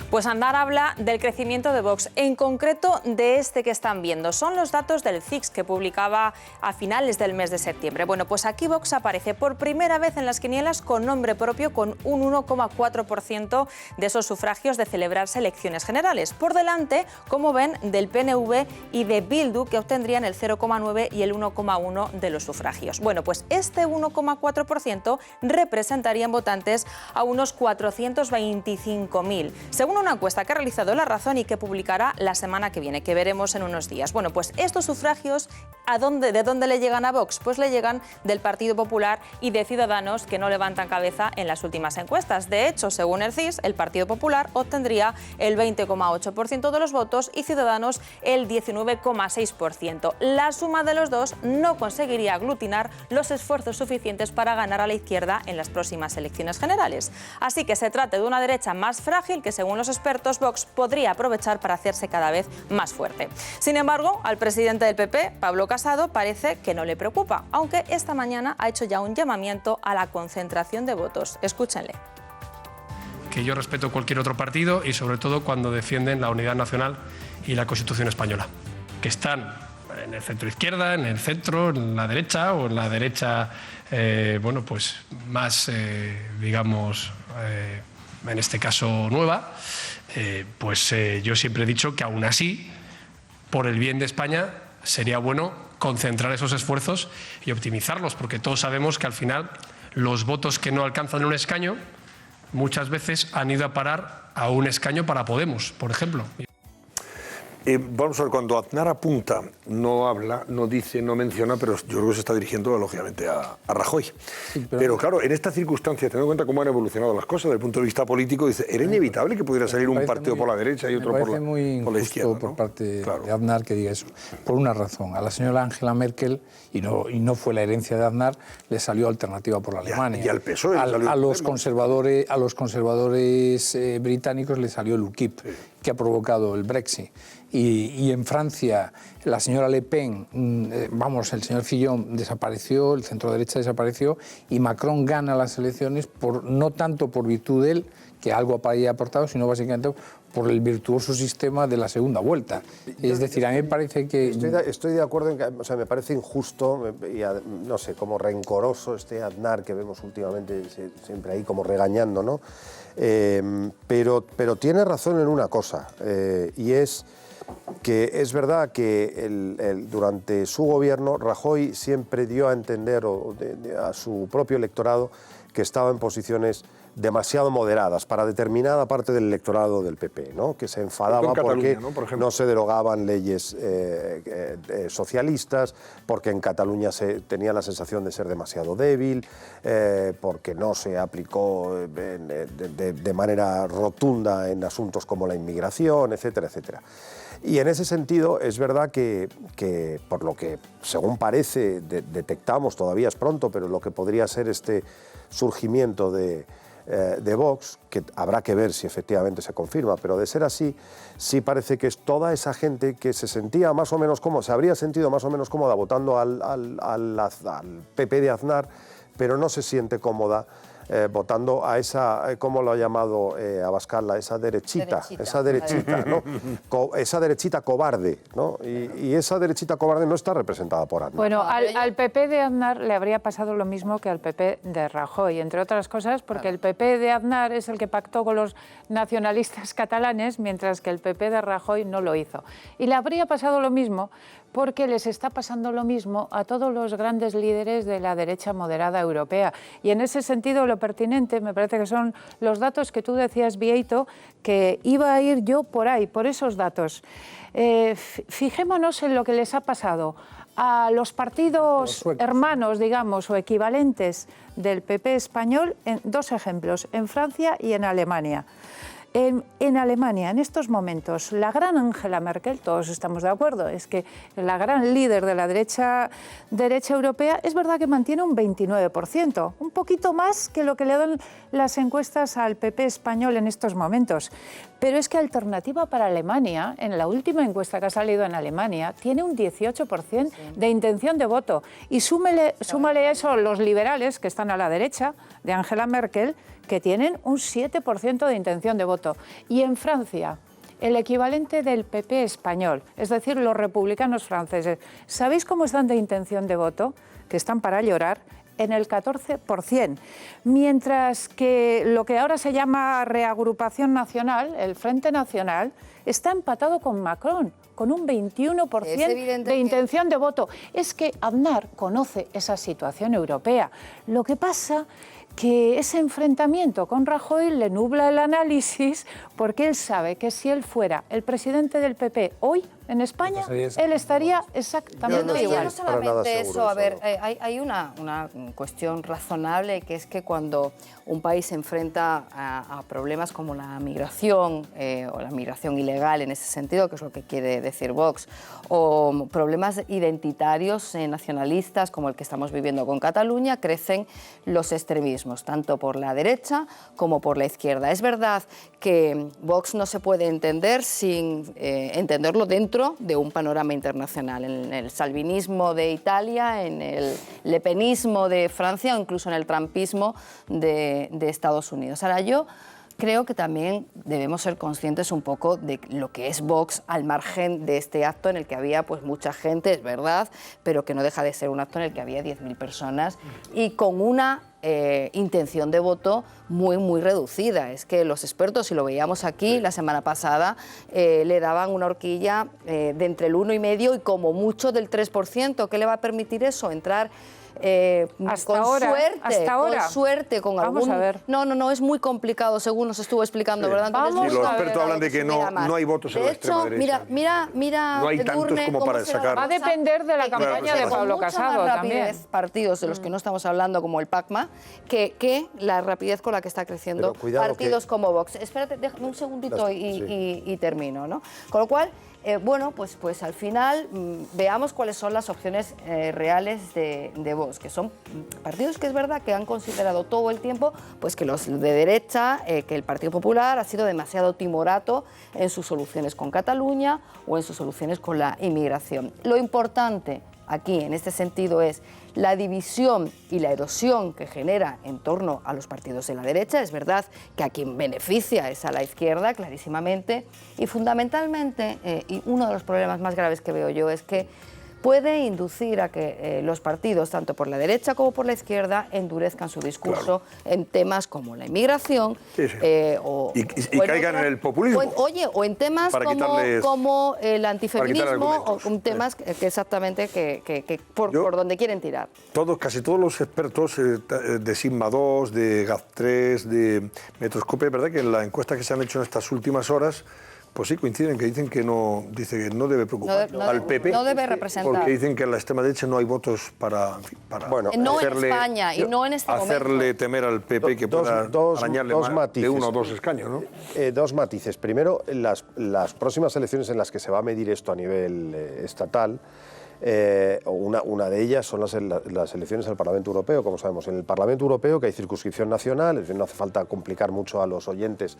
Pues Aznar habla del crecimiento de Vox, en concreto de este que están viendo. Son los datos del CIS que publicaba a finales del mes de septiembre. Bueno, pues aquí Vox aparece por primera vez en las quinielas con nombre propio, con un 1,4% de esos sufragios de celebrarse elecciones generales. Por delante, como ven, del PNV y de Bildu, que obtendrían el 0,9 y el 1,1 de los sufragios. Bueno, pues este 1,4% representaría en votantes a unos 425.000. Según una encuesta que ha realizado La Razón y que publicará la semana que viene, que veremos en unos días. Bueno, pues estos sufragios, ¿de dónde le llegan a Vox? Pues le llegan del Partido Popular y de Ciudadanos, que no levantan cabeza en las últimas encuestas. De hecho, según el CIS, el Partido Popular obtendría el 20,8% de los votos y Ciudadanos el 19,6%. La suma de los dos no conseguiría aglutinar los esfuerzos suficientes para ganar a la izquierda en las próximas elecciones generales. Así que se trata de una derecha más frágil que, según los expertos, Vox podría aprovechar para hacerse cada vez más fuerte. Sin embargo, al presidente del PP, Pablo Casado, parece que no le preocupa, aunque esta mañana ha hecho ya un llamamiento a la concentración de votos. Escúchenle. Que yo respeto cualquier otro partido y sobre todo cuando defienden la unidad nacional y la Constitución española, que están en el centro izquierda, en el centro, en la derecha o en la derecha, bueno, pues más, digamos, en este caso nueva, pues yo siempre he dicho que aún así, por el bien de España, sería bueno concentrar esos esfuerzos y optimizarlos, porque todos sabemos que al final los votos que no alcanzan un escaño muchas veces han ido a parar a un escaño para Podemos, por ejemplo. Vamos a ver, cuando Aznar apunta, no habla, no dice, no menciona, pero yo creo que se está dirigiendo, lógicamente, a Rajoy. Sí, pero claro, en estas circunstancias, teniendo en cuenta cómo han evolucionado las cosas desde el punto de vista político, dice, era inevitable que pudiera salir un partido por la derecha y otro por la izquierda, ¿no? Por parte de Aznar que diga eso. Por una razón, a la señora Angela Merkel, y no fue la herencia de Aznar, le salió Alternativa por Alemania. Y al PSOE a los conservadores británicos le salió el UKIP, que ha provocado el Brexit. Y en Francia, la señora Le Pen, el señor Fillon desapareció, el centro derecha desapareció, y Macron gana las elecciones no tanto por virtud de él, que algo haya aportado, sino básicamente por el virtuoso sistema de la segunda vuelta. Es decir, a mí me parece que... Estoy de acuerdo en que, o sea, me parece injusto y, no sé, como rencoroso este Aznar que vemos últimamente siempre ahí como regañando, ¿no? Pero tiene razón en una cosa, y es que es verdad que durante su gobierno Rajoy siempre dio a entender a su propio electorado que estaba en posiciones demasiado moderadas para determinada parte del electorado del PP, ¿no? Que se enfadaba porque no se derogaban leyes socialistas, porque en Cataluña se tenía la sensación de ser demasiado débil, porque no se aplicó de manera rotunda en asuntos como la inmigración, etcétera, etcétera. Y en ese sentido es verdad que por lo que, según parece, detectamos, todavía es pronto, pero lo que podría ser este surgimiento de Vox, que habrá que ver si efectivamente se confirma, pero de ser así, sí parece que es toda esa gente que se sentía más o menos cómoda, se habría sentido más o menos cómoda votando al PP de Aznar, pero no se siente cómoda votando a esa, ¿cómo lo ha llamado Abascal? Esa derechita, ¿no? Esa derechita cobarde, ¿no? Y esa derechita cobarde no está representada por Aznar. Bueno, al PP de Aznar le habría pasado lo mismo que al PP de Rajoy, entre otras cosas porque el PP de Aznar es el que pactó con los nacionalistas catalanes, mientras que el PP de Rajoy no lo hizo. Y le habría pasado lo mismo porque les está pasando lo mismo a todos los grandes líderes de la derecha moderada europea. Y en ese sentido lo pertinente me parece que son los datos que tú decías, Bieito, que iba a ir yo por ahí, por esos datos. Fijémonos en lo que les ha pasado a los partidos hermanos, digamos, o equivalentes del PP español, en dos ejemplos, en Francia y en Alemania. En Alemania, en estos momentos, la gran Angela Merkel, todos estamos de acuerdo, es que la gran líder de la derecha europea, es verdad que mantiene un 29%, un poquito más que lo que le dan las encuestas al PP español en estos momentos. Pero es que Alternativa para Alemania, en la última encuesta que ha salido en Alemania, tiene un 18% de intención de voto. Y súmale a eso los liberales, que están a la derecha de Angela Merkel, que tienen un 7% de intención de voto. Y en Francia, el equivalente del PP español, es decir, los republicanos franceses, ¿sabéis cómo están de intención de voto? Que están para llorar, en el 14%. Mientras que lo que ahora se llama reagrupación nacional, el Frente Nacional, está empatado con Macron, con un 21% de intención de voto. Es que Aznar conoce esa situación europea. Lo que pasa que ese enfrentamiento con Rajoy le nubla el análisis, porque él sabe que si él fuera el presidente del PP hoy en España, él estaría exactamente igual. No solamente eso, a ver, hay una cuestión razonable, que es que cuando un país se enfrenta a problemas como la migración o la migración ilegal en ese sentido, que es lo que quiere decir Vox, o problemas identitarios nacionalistas como el que estamos viviendo con Cataluña, crecen los extremismos, tanto por la derecha como por la izquierda. Es verdad que Vox no se puede entender sin entenderlo dentro de un panorama internacional, en el salvinismo de Italia, en el lepenismo de Francia o incluso en el trumpismo de Estados Unidos. Ahora, yo creo que también debemos ser conscientes un poco de lo que es Vox al margen de este acto en el que había pues mucha gente, es verdad, pero que no deja de ser un acto en el que había 10.000 personas y con una intención de voto muy reducida. Es que los expertos, y lo veíamos aquí la semana pasada, le daban una horquilla de entre el 1,5% y como mucho del 3%. ¿Qué le va a permitir eso? Entrar hasta ahora. Suerte, con Vamos algún... a ver. No, es muy complicado, según nos estuvo explicando, ¿verdad? Entonces, y los expertos hablan de que no hay votos en la extrema derecha. Mira, no hay tantos como para sacar. Va a depender de la campaña de Pablo Casado también. Partidos de los que no estamos hablando, como el PACMA, que la rapidez con la que está creciendo partidos como Vox. Espérate, déjame un segundito y termino, ¿no? Con lo cual, bueno, pues al final veamos cuáles son las opciones reales de Vox, que son partidos que es verdad que han considerado todo el tiempo pues que los de derecha, que el Partido Popular ha sido demasiado timorato en sus soluciones con Cataluña o en sus soluciones con la inmigración. Lo importante aquí, en este sentido, es la división y la erosión que genera en torno a los partidos de la derecha. Es verdad que a quien beneficia es a la izquierda, clarísimamente, y fundamentalmente, y uno de los problemas más graves que veo yo es que puede inducir a que los partidos, tanto por la derecha como por la izquierda, endurezcan su discurso en temas como la inmigración y caigan en el populismo. O en temas como el antifeminismo o en temas que exactamente por donde quieren tirar. Casi todos los expertos de Sigma 2, de GAF3, de Metroscopia, es verdad que en la encuesta que se han hecho en estas últimas horas, pues sí, coinciden, que dicen que no debe preocupar al PP. No debe representar. Porque dicen que en la extrema derecha no hay votos para no en España y no en este momento. Hacerle temer al PP que pueda arañarle de 1 o 2 escaños, ¿no? Dos matices. Primero, las próximas elecciones en las que se va a medir esto a nivel estatal, una de ellas son las elecciones al Parlamento Europeo. Como sabemos, en el Parlamento Europeo, que hay circunscripción nacional, es decir, no hace falta complicar mucho a los oyentes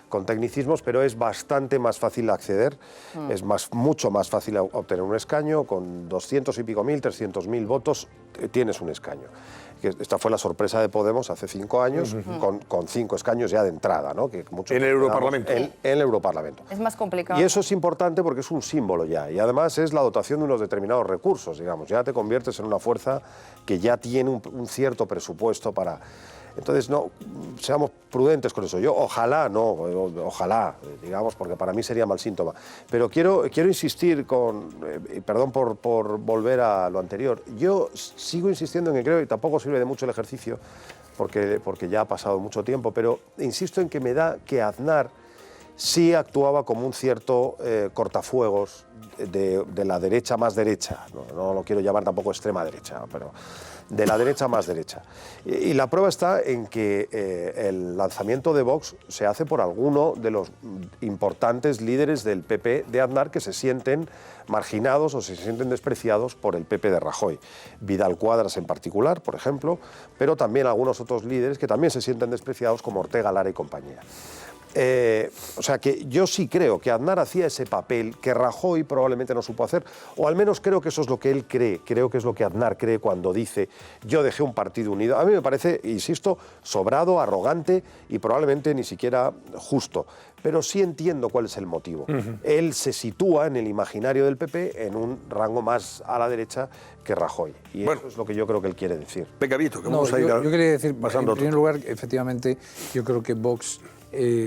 con tecnicismos, pero es bastante más fácil acceder, es mucho más fácil obtener un escaño. Con 200 y pico mil, 300.000 votos tienes un escaño. Esta fue la sorpresa de Podemos hace 5 años, con 5 escaños ya de entrada, ¿no? Que en el Europarlamento. En el Europarlamento. Es más complicado. Y eso es importante porque es un símbolo ya, y además es la dotación de unos determinados recursos, digamos. Ya te conviertes en una fuerza que ya tiene un cierto presupuesto para... Entonces, no, seamos prudentes con eso. Yo ojalá, digamos, porque para mí sería mal síntoma. Pero quiero insistir perdón por volver a lo anterior, yo sigo insistiendo en que creo, y tampoco sirve de mucho el ejercicio, porque ya ha pasado mucho tiempo, pero insisto en que me da que Aznar sí actuaba como un cierto cortafuegos de la derecha más derecha, no lo quiero llamar tampoco extrema derecha, pero de la derecha más derecha. Y la prueba está en que el lanzamiento de Vox se hace por alguno de los importantes líderes del PP de Aznar que se sienten marginados o se sienten despreciados por el PP de Rajoy. Vidal Cuadras en particular, por ejemplo, pero también algunos otros líderes que también se sienten despreciados como Ortega Lara y compañía. O sea que yo sí creo que Aznar hacía ese papel que Rajoy probablemente no supo hacer, o al menos creo que eso es lo que él cree, creo que es lo que Aznar cree cuando dice yo dejé un partido unido. A mí me parece, insisto, sobrado, arrogante y probablemente ni siquiera justo, pero sí entiendo cuál es el motivo. Él se sitúa en el imaginario del PP en un rango más a la derecha que Rajoy, y eso es lo que yo creo que él quiere decir. Venga, Vito, que vamos a ir yo quería decir, pasando en primer lugar, efectivamente, yo creo que Vox,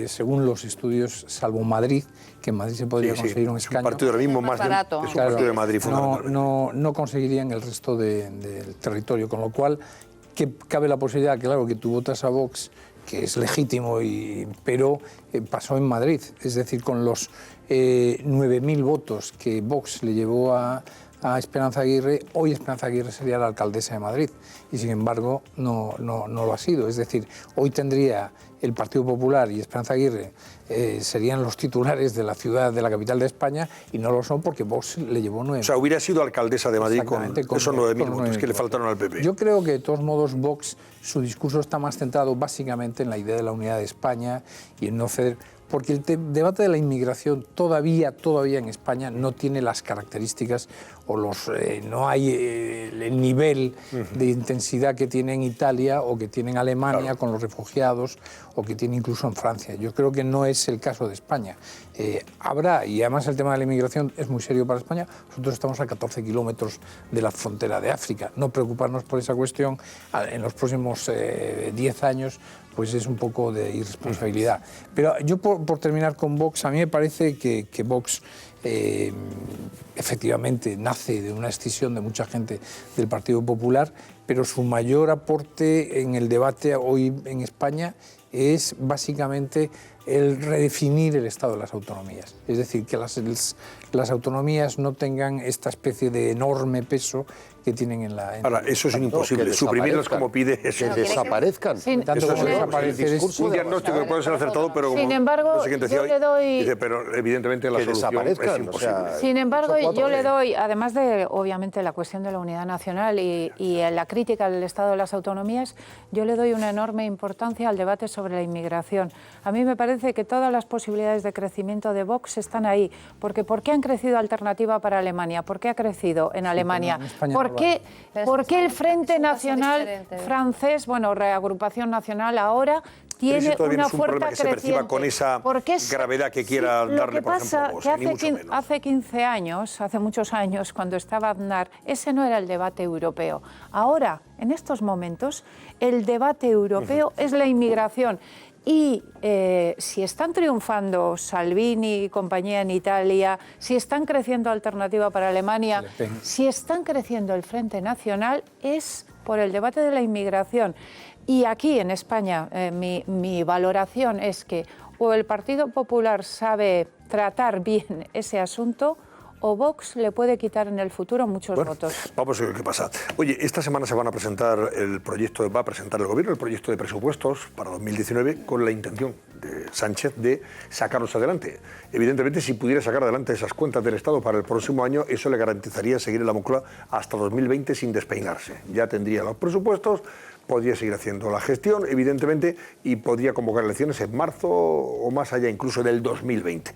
según los estudios, salvo Madrid, que en Madrid se podría conseguir un escaño. Es un partido ahora mismo más barato. Es un partido de Madrid fundamentalmente. No conseguirían el resto del territorio, con lo cual que cabe la posibilidad, claro, que tú votas a Vox, que es legítimo, pero pasó en Madrid. Es decir, con los 9.000 votos que Vox le llevó a Esperanza Aguirre, hoy Esperanza Aguirre sería la alcaldesa de Madrid y sin embargo no lo ha sido. Es decir, hoy tendría el Partido Popular y Esperanza Aguirre serían los titulares de la ciudad, de la capital de España, y no lo son porque Vox le llevó 9. O sea, hubiera sido alcaldesa de Madrid con esos 9.000 votos que le faltaron al PP. Yo creo que de todos modos Vox, su discurso está más centrado básicamente en la idea de la unidad de España y en no ceder, porque el debate de la inmigración todavía en España no tiene las características o no hay el nivel de intensidad que tiene en Italia o que tiene en Alemania con los refugiados o que tiene incluso en Francia. Yo creo que no es el caso de España. Habrá, y además el tema de la inmigración es muy serio para España, nosotros estamos a 14 kilómetros de la frontera de África. No preocuparnos por esa cuestión en los próximos 10 años pues es un poco de irresponsabilidad. Pero yo, por terminar con Vox, a mí me parece que Vox efectivamente nace de una escisión de mucha gente del Partido Popular, pero su mayor aporte en el debate hoy en España es básicamente el redefinir el estado de las autonomías. Es decir, que las autonomías no tengan esta especie de enorme peso que tienen en la... Ahora, eso es imposible, suprimirlas como pide eso. Que desaparezcan. Eso es un diagnóstico que puede ser acertado, pero como sin embargo, yo le doy... pero evidentemente la solución es imposible. Sin embargo, yo le doy, además de, obviamente, la cuestión de la unidad nacional y la crítica al estado de las autonomías, yo le doy una enorme importancia al debate sobre la inmigración. A mí me parece que todas las posibilidades de crecimiento de Vox están ahí, porque ¿por qué han crecido Alternativa para Alemania? ¿Por qué ha crecido en Alemania? ¿Por qué el Frente Nacional francés, bueno, Reagrupación Nacional ahora, tiene una fuerza creciente? Se perciba con esa gravedad que quiera darle, por ejemplo, Vox, ni mucho menos. Hace 15 años, hace muchos años, cuando estaba Aznar, ese no era el debate europeo. Ahora, en estos momentos, el debate europeo es la inmigración. Y si están triunfando Salvini y compañía en Italia, si están creciendo Alternativa para Alemania, si están creciendo el Frente Nacional, es por el debate de la inmigración. Y aquí en España mi valoración es que o el Partido Popular sabe tratar bien ese asunto, o Vox le puede quitar en el futuro muchos votos. Vamos a ver qué pasa. Oye, esta semana se va a presentar el gobierno el proyecto de presupuestos para 2019 con la intención de Sánchez de sacarlos adelante. Evidentemente, si pudiera sacar adelante esas cuentas del Estado para el próximo año, eso le garantizaría seguir en la Moncloa hasta 2020 sin despeinarse. Ya tendría los presupuestos, podría seguir haciendo la gestión, evidentemente, y podría convocar elecciones en marzo o más allá, incluso del 2020.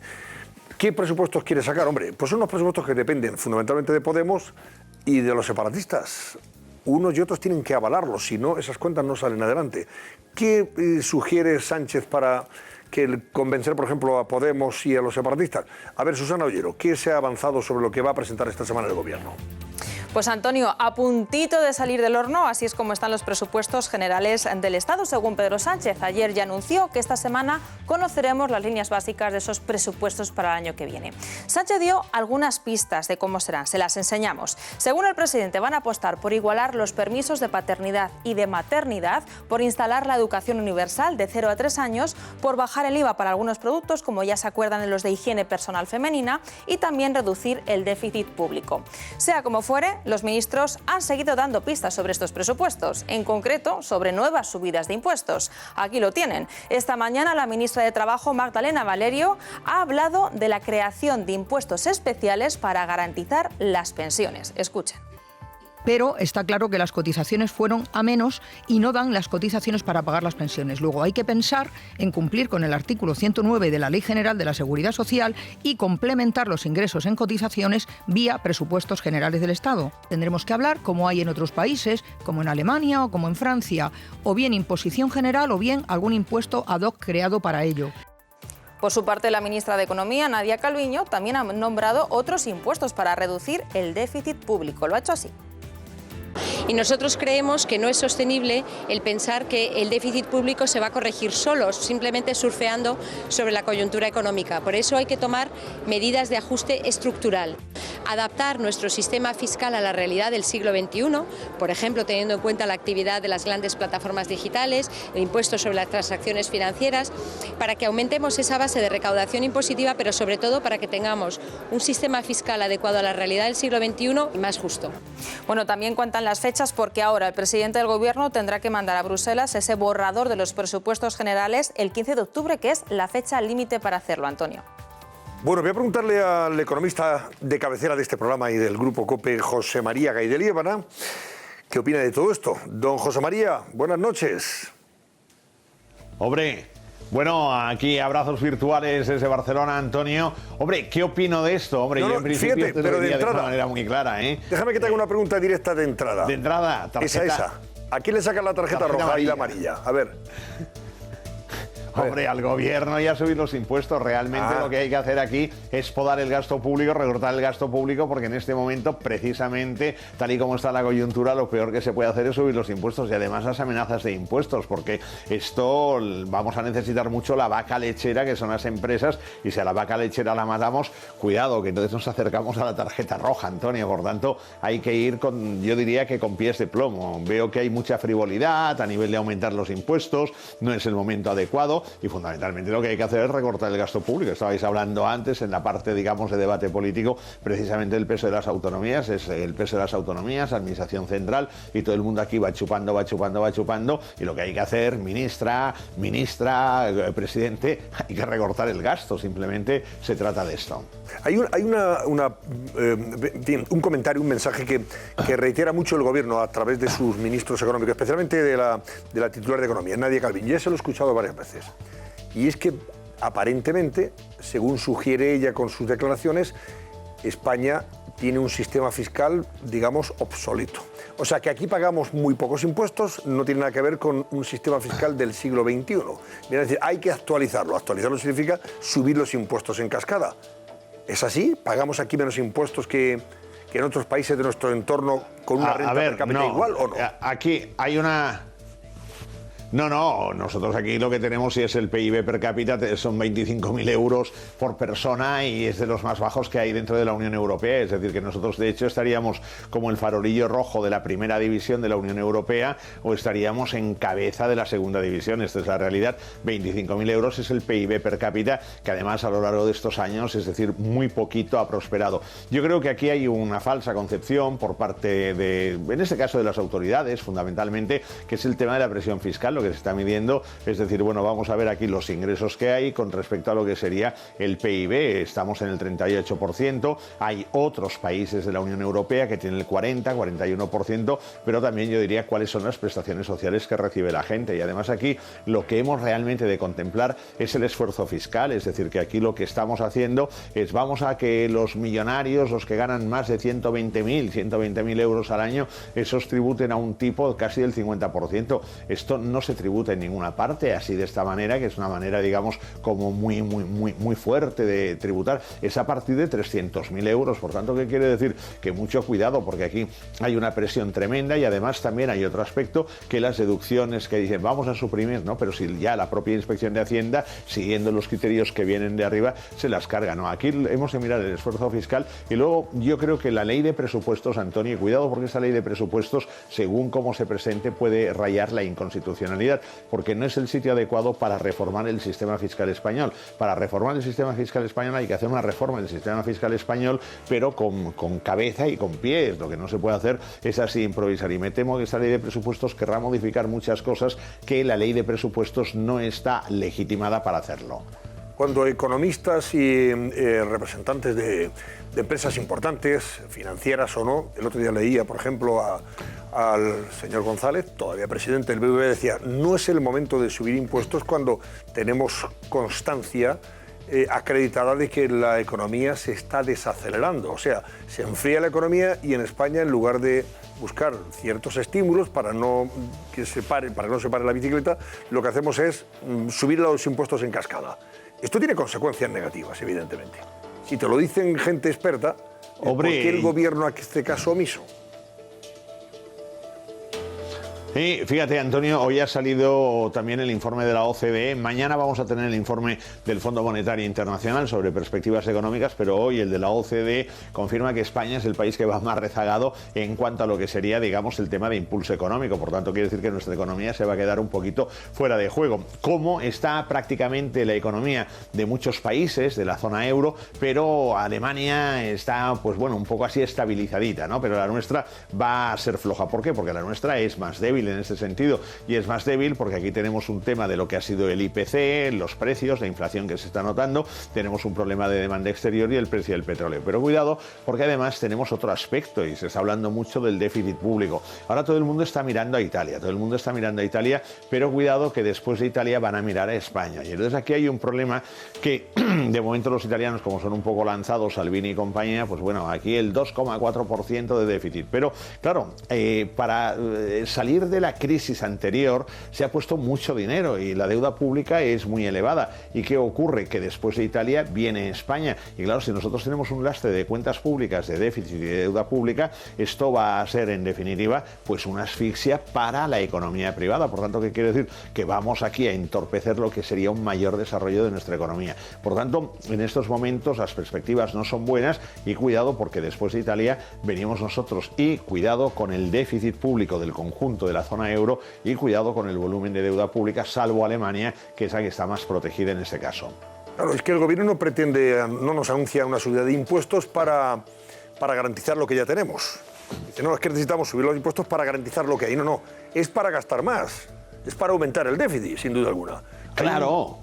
¿Qué presupuestos quiere sacar? Hombre, pues son unos presupuestos que dependen fundamentalmente de Podemos y de los separatistas. Unos y otros tienen que avalarlos, si no, esas cuentas no salen adelante. ¿Qué sugiere Sánchez para convencer, por ejemplo, a Podemos y a los separatistas? A ver, Susana Ollero, ¿qué se ha avanzado sobre lo que va a presentar esta semana el Gobierno? Pues Antonio, a puntito de salir del horno, así es como están los presupuestos generales del Estado, según Pedro Sánchez. Ayer ya anunció que esta semana conoceremos las líneas básicas de esos presupuestos para el año que viene. Sánchez dio algunas pistas de cómo serán, se las enseñamos. Según el presidente, van a apostar por igualar los permisos de paternidad y de maternidad, por instalar la educación universal de 0 a 3 años, por bajar el IVA para algunos productos, como ya se acuerdan en los de higiene personal femenina, y también reducir el déficit público. Sea como fuere, los ministros han seguido dando pistas sobre estos presupuestos, en concreto sobre nuevas subidas de impuestos. Aquí lo tienen. Esta mañana la ministra de Trabajo, Magdalena Valerio, ha hablado de la creación de impuestos especiales para garantizar las pensiones. Escuchen. Pero está claro que las cotizaciones fueron a menos y no dan las cotizaciones para pagar las pensiones. Luego hay que pensar en cumplir con el artículo 109 de la Ley General de la Seguridad Social y complementar los ingresos en cotizaciones vía presupuestos generales del Estado. Tendremos que hablar, como hay en otros países, como en Alemania o como en Francia, o bien imposición general o bien algún impuesto ad hoc creado para ello. Por su parte, la ministra de Economía, Nadia Calviño, también ha nombrado otros impuestos para reducir el déficit público. Lo ha hecho así. Y nosotros creemos que no es sostenible el pensar que el déficit público se va a corregir solo, simplemente surfeando sobre la coyuntura económica. Por eso hay que tomar medidas de ajuste estructural. Adaptar nuestro sistema fiscal a la realidad del siglo XXI, por ejemplo, teniendo en cuenta la actividad de las grandes plataformas digitales, el impuesto sobre las transacciones financieras, para que aumentemos esa base de recaudación impositiva, pero sobre todo para que tengamos un sistema fiscal adecuado a la realidad del siglo XXI y más justo. Bueno, también cuentan las fechas porque ahora el presidente del Gobierno tendrá que mandar a Bruselas ese borrador de los presupuestos generales el 15 de octubre, que es la fecha límite para hacerlo, Antonio. Bueno, voy a preguntarle al economista de cabecera de este programa y del Grupo COPE, José María Gaideliébana, ¿qué opina de todo esto? Don José María, buenas noches. Hombre, bueno, aquí abrazos virtuales desde Barcelona, Antonio. Hombre, ¿qué opino de esto? Hombre, yo en principio fíjate, te lo pero de diría de entrada, una manera muy clara, ¿eh? Déjame que te haga una pregunta directa de entrada. De entrada, tarjeta. Esa. ¿A quién le sacan la tarjeta roja amarilla y la amarilla? A ver. Hombre, al gobierno y a subir los impuestos. Realmente lo que hay que hacer aquí es podar el gasto público, recortar el gasto público, porque en este momento, precisamente, tal y como está la coyuntura, lo peor que se puede hacer es subir los impuestos y además las amenazas de impuestos, porque esto vamos a necesitar mucho la vaca lechera, que son las empresas, y si a la vaca lechera la matamos, cuidado, que entonces nos acercamos a la tarjeta roja, Antonio. Por tanto, hay que ir con, yo diría que con pies de plomo. Veo que hay mucha frivolidad a nivel de aumentar los impuestos, no es el momento adecuado. Y fundamentalmente lo que hay que hacer es recortar el gasto público. Estabais hablando antes en la parte, digamos, de debate político, precisamente del peso de las autonomías. Es el peso de las autonomías, administración central, y todo el mundo aquí va chupando. Y lo que hay que hacer, ministra, presidente, hay que recortar el gasto. Simplemente se trata de esto. Hay un comentario, un mensaje que reitera mucho el gobierno a través de sus ministros económicos, especialmente de la titular de Economía, Nadia Calviño. Ya se lo he escuchado varias veces. Y es que, aparentemente, según sugiere ella con sus declaraciones, España tiene un sistema fiscal, digamos, obsoleto. O sea, que aquí pagamos muy pocos impuestos, no tiene nada que ver con un sistema fiscal del siglo XXI. Viene a decir, hay que actualizarlo. Actualizarlo significa subir los impuestos en cascada. ¿Es así? ¿Pagamos aquí menos impuestos que en otros países de nuestro entorno con una renta per cápita igual o no? Aquí hay una... No, nosotros aquí lo que tenemos es el PIB per cápita, son 25.000 euros por persona y es de los más bajos que hay dentro de la Unión Europea. Es decir, que nosotros de hecho estaríamos como el farolillo rojo de la primera división de la Unión Europea o estaríamos en cabeza de la segunda división. Esta es la realidad. 25.000 euros es el PIB per cápita, que además a lo largo de estos años, es decir, muy poquito ha prosperado. Yo creo que aquí hay una falsa concepción por parte de, en este caso de las autoridades, fundamentalmente, que es el tema de la presión fiscal. Lo que se está midiendo, es decir, bueno, vamos a ver aquí los ingresos que hay con respecto a lo que sería el PIB. Estamos en el 38%, hay otros países de la Unión Europea que tienen el 40, 41%, pero también yo diría cuáles son las prestaciones sociales que recibe la gente. Y además aquí lo que hemos realmente de contemplar es el esfuerzo fiscal, es decir, que aquí lo que estamos haciendo es vamos a que los millonarios, los que ganan más de 120.000 euros al año, esos tributen a un tipo casi del 50%. Esto no se tributa en ninguna parte así de esta manera, que es una manera, digamos, como muy fuerte de tributar, es a partir de 300.000 euros. Por tanto, ¿qué quiere decir? Que mucho cuidado, porque aquí hay una presión tremenda y además también hay otro aspecto, que las deducciones que dicen vamos a suprimir, ¿no? Pero si ya la propia Inspección de Hacienda, siguiendo los criterios que vienen de arriba, se las carga, ¿no? Aquí hemos de mirar el esfuerzo fiscal y luego yo creo que la ley de presupuestos, Antonio, y cuidado porque esa ley de presupuestos, según cómo se presente, puede rayar la inconstitucionalidad, porque no es el sitio adecuado para reformar el sistema fiscal español. Para reformar el sistema fiscal español hay que hacer una reforma del sistema fiscal español, pero con cabeza y con pies. Lo que no se puede hacer es así improvisar. Y me temo que esta ley de presupuestos querrá modificar muchas cosas que la ley de presupuestos no está legitimada para hacerlo. Cuando economistas y representantes de empresas importantes, financieras o no, el otro día leía, por ejemplo, al señor González, todavía presidente del BBVA, decía, no es el momento de subir impuestos cuando tenemos constancia acreditada de que la economía se está desacelerando. O sea, se enfría la economía y en España, en lugar de buscar ciertos estímulos para no se pare la bicicleta, lo que hacemos es subir los impuestos en cascada. Esto tiene consecuencias negativas, evidentemente. Si te lo dicen gente experta, ¿por qué el gobierno a este caso omiso? Sí, fíjate, Antonio, hoy ha salido también el informe de la OCDE. Mañana vamos a tener el informe del Fondo Monetario Internacional sobre perspectivas económicas, pero hoy el de la OCDE confirma que España es el país que va más rezagado en cuanto a lo que sería, digamos, el tema de impulso económico. Por tanto, quiere decir que nuestra economía se va a quedar un poquito fuera de juego. Como está prácticamente la economía de muchos países de la zona euro, pero Alemania está, pues bueno, un poco así estabilizadita, ¿no? Pero la nuestra va a ser floja. ¿Por qué? Porque la nuestra es más débil en este sentido, y es más débil porque aquí tenemos un tema de lo que ha sido el IPC, los precios, la inflación que se está notando, tenemos un problema de demanda exterior y el precio del petróleo. Pero cuidado, porque además tenemos otro aspecto y se está hablando mucho del déficit público. Ahora todo el mundo está mirando a Italia, pero cuidado que después de Italia van a mirar a España. Y entonces aquí hay un problema que de momento los italianos, como son un poco lanzados, Salvini y compañía, pues bueno, aquí el 2,4% de déficit. Pero claro, para salir de la crisis anterior se ha puesto mucho dinero y la deuda pública es muy elevada. ¿Y qué ocurre? Que después de Italia viene España. Y claro, si nosotros tenemos un lastre de cuentas públicas, de déficit y de deuda pública, esto va a ser, en definitiva, pues una asfixia para la economía privada. Por tanto, ¿qué quiere decir? Que vamos aquí a entorpecer lo que sería un mayor desarrollo de nuestra economía. Por tanto, en estos momentos las perspectivas no son buenas y cuidado porque después de Italia venimos nosotros y cuidado con el déficit público del conjunto de la zona euro y cuidado con el volumen de deuda pública, salvo Alemania, que es la que está más protegida en este caso. Claro, es que el gobierno no nos anuncia una subida de impuestos para garantizar lo que ya tenemos. Dice, no, es que necesitamos subir los impuestos para garantizar lo que hay. No, es para gastar más, es para aumentar el déficit, sin duda alguna. Claro.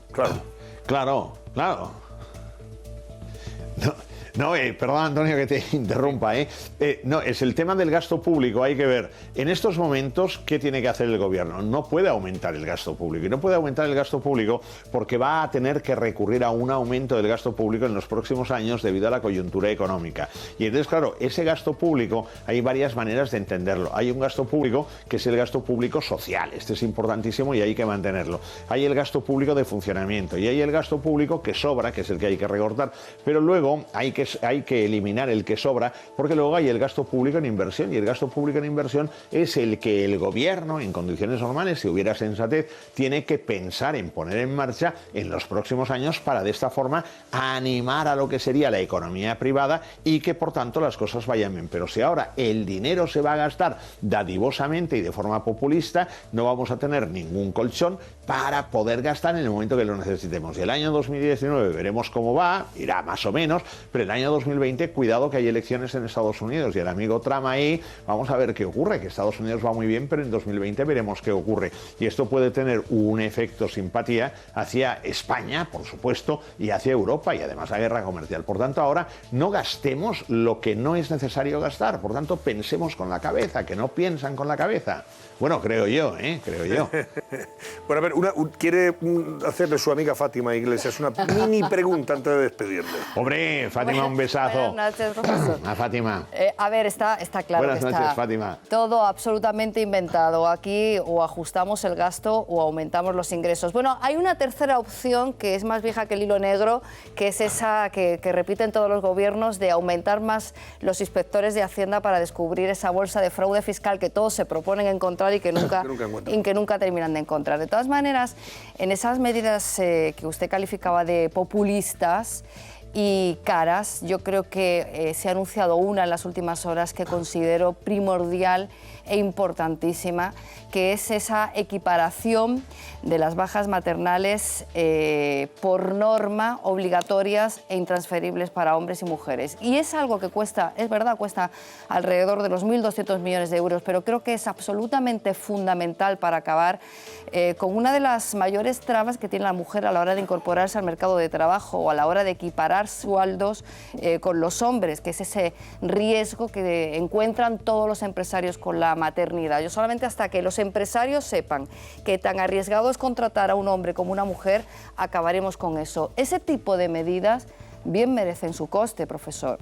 No, perdón, Antonio, que te interrumpa, no, es el tema del gasto público. Hay que ver, en estos momentos, ¿qué tiene que hacer el gobierno? No puede aumentar el gasto público. Y no puede aumentar el gasto público porque va a tener que recurrir a un aumento del gasto público en los próximos años debido a la coyuntura económica. Y entonces, claro, ese gasto público, hay varias maneras de entenderlo. Hay un gasto público que es el gasto público social. Este es importantísimo y hay que mantenerlo. Hay el gasto público de funcionamiento y hay el gasto público que sobra, que es el que hay que recortar. Pero luego hay que eliminar el que sobra, porque luego hay el gasto público en inversión, y el gasto público en inversión es el que el gobierno, en condiciones normales, si hubiera sensatez, tiene que pensar en poner en marcha en los próximos años para de esta forma animar a lo que sería la economía privada y que por tanto las cosas vayan bien. Pero si ahora el dinero se va a gastar dadivosamente y de forma populista, no vamos a tener ningún colchón para poder gastar en el momento que lo necesitemos. Y el año 2019 veremos cómo va, irá más o menos, pero el año 2020, cuidado que hay elecciones en Estados Unidos y el amigo Trump ahí, vamos a ver qué ocurre, que Estados Unidos va muy bien, pero en 2020 veremos qué ocurre. Y esto puede tener un efecto simpatía hacia España, por supuesto, y hacia Europa, y además la guerra comercial. Por tanto, ahora no gastemos lo que no es necesario gastar. Por tanto, pensemos con la cabeza, que no piensan con la cabeza. Bueno, creo yo. Bueno, a ver, quiere hacerle su amiga Fátima Iglesias una mini pregunta antes de despedirle. Hombre, Fátima un besazo. Buenas noches, profesor. A Fátima. A ver, está claro Buenas que noches, está Fátima. todo absolutamente inventado. Aquí o ajustamos el gasto o aumentamos los ingresos. Bueno, hay una tercera opción que es más vieja que el hilo negro, que es esa que repiten todos los gobiernos, de aumentar más los inspectores de Hacienda para descubrir esa bolsa de fraude fiscal que todos se proponen encontrar y que nunca terminan de encontrar. De todas maneras, en esas medidas que usted calificaba de populistas y caras, yo creo que se ha anunciado una en las últimas horas que considero primordial e importantísima, que es esa equiparación de las bajas maternales por norma obligatorias e intransferibles para hombres y mujeres. Y es algo que cuesta, es verdad, cuesta alrededor de los 1.200 millones de euros, pero creo que es absolutamente fundamental para acabar con una de las mayores trabas que tiene la mujer a la hora de incorporarse al mercado de trabajo o a la hora de equiparar sueldos con los hombres, que es ese riesgo que encuentran todos los empresarios con la maternidad. Yo solamente hasta que los empresarios sepan que tan arriesgado es contratar a un hombre como una mujer, acabaremos con eso. Ese tipo de medidas bien merecen su coste, profesor.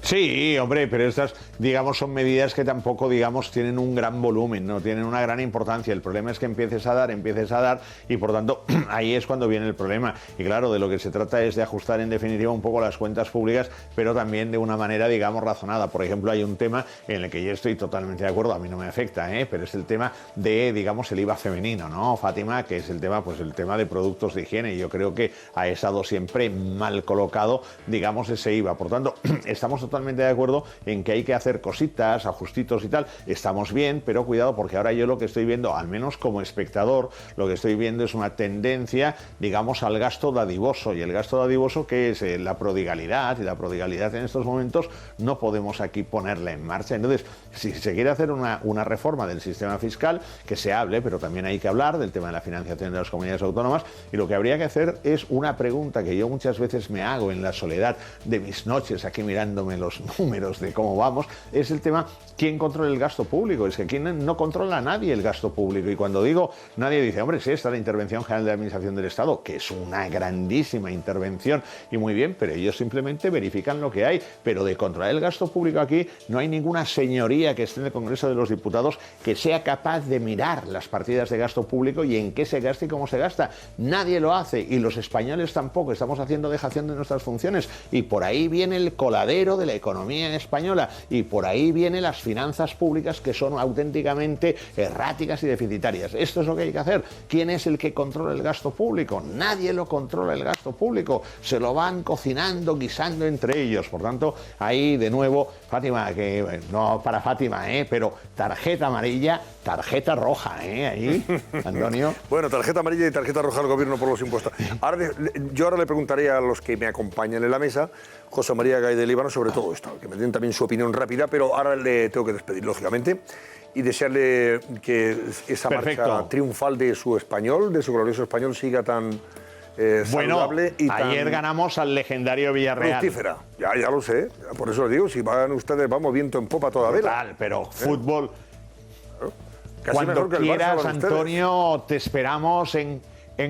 Sí, hombre, pero estas, digamos, son medidas que tampoco, digamos, tienen un gran volumen, no tienen una gran importancia. El problema es que empieces a dar y, por tanto, ahí es cuando viene el problema. Y claro, de lo que se trata es de ajustar, en definitiva, un poco las cuentas públicas, pero también de una manera, digamos, razonada. Por ejemplo, hay un tema en el que yo estoy totalmente de acuerdo, a mí no me afecta, pero es el tema de, digamos, el IVA femenino, ¿no, Fátima? Que es el tema, pues el tema de productos de higiene. Yo creo que ha estado siempre mal colocado, digamos, ese IVA. Por tanto, estamos totalmente de acuerdo en que hay que hacer cositas, ajustitos y tal. Estamos bien, pero cuidado, porque ahora yo lo que estoy viendo, al menos como espectador, lo que estoy viendo es una tendencia, digamos, al gasto dadivoso. Y el gasto dadivoso, que es la prodigalidad, y la prodigalidad en estos momentos no podemos aquí ponerla en marcha. Entonces, si se quiere hacer una reforma del sistema fiscal, que se hable, pero también hay que hablar del tema de la financiación de las comunidades autónomas, y lo que habría que hacer es una pregunta que yo muchas veces me hago en la soledad de mis noches, aquí mirándome los números de cómo vamos, es el tema, ¿quién controla el gasto público? Es que aquí no controla nadie el gasto público. Y cuando digo nadie, dice, hombre, sí, está la Intervención General de la Administración del Estado, que es una grandísima intervención y muy bien, pero ellos simplemente verifican lo que hay. Pero de controlar el gasto público aquí no hay ninguna señoría que esté en el Congreso de los Diputados que sea capaz de mirar las partidas de gasto público y en qué se gasta y cómo se gasta. Nadie lo hace, y los españoles tampoco. Estamos haciendo dejación de nuestras funciones, y por ahí viene el coladero de la economía española, y por ahí vienen las finanzas públicas, que son auténticamente erráticas y deficitarias. Esto es lo que hay que hacer. ¿Quién es el que controla el gasto público? Nadie lo controla, el gasto público. Se lo van cocinando, guisando entre ellos. Por tanto, ahí de nuevo, Fátima, que no para Fátima, pero tarjeta amarilla, tarjeta roja, ahí, Antonio. Bueno, tarjeta amarilla y tarjeta roja al gobierno por los impuestos. Yo ahora le preguntaré a los que me acompañan en la mesa, José María Gay de Líbano, sobre todo esto, que me den también su opinión rápida, pero ahora le tengo que despedir, lógicamente, y desearle que esa marcha triunfal de su español, de su glorioso español, siga tan saludable y tan ayer ganamos al legendario Villarreal. Fructífera. Ya lo sé, por eso les digo, si van ustedes, vamos viento en popa toda vela. Total, pero fútbol... Casi cuando que quieras, Barça, Antonio, te esperamos en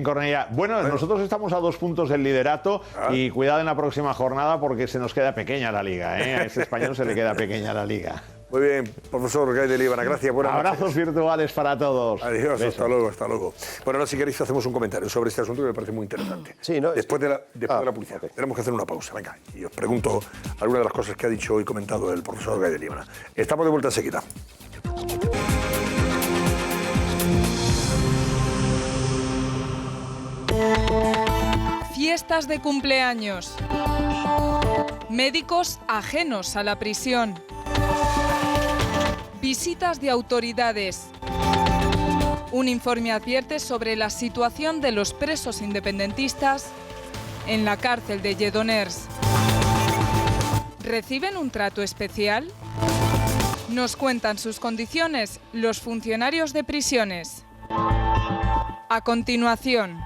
Cornellá. Bueno, nosotros estamos a 2 puntos del liderato y cuidado en la próxima jornada porque se nos queda pequeña la liga. A ese español se le queda pequeña la liga. Muy bien, profesor Gay de Líbana, gracias. Buenas Abrazos noches. virtuales para todos. Adiós, Besos. hasta luego, hasta luego. Bueno, ahora si queréis hacemos un comentario sobre este asunto que me parece muy interesante. Sí, ¿no? Después de la publicidad. Okay. Tenemos que hacer una pausa, venga. Y os pregunto algunas de las cosas que ha dicho y comentado el profesor Gay de Líbana. Estamos de vuelta enseguida. Fiestas de cumpleaños. Médicos ajenos a la prisión. Visitas de autoridades. Un informe advierte sobre la situación de los presos independentistas en la cárcel de Lledoners. ¿Reciben un trato especial? Nos cuentan sus condiciones los funcionarios de prisiones. A continuación.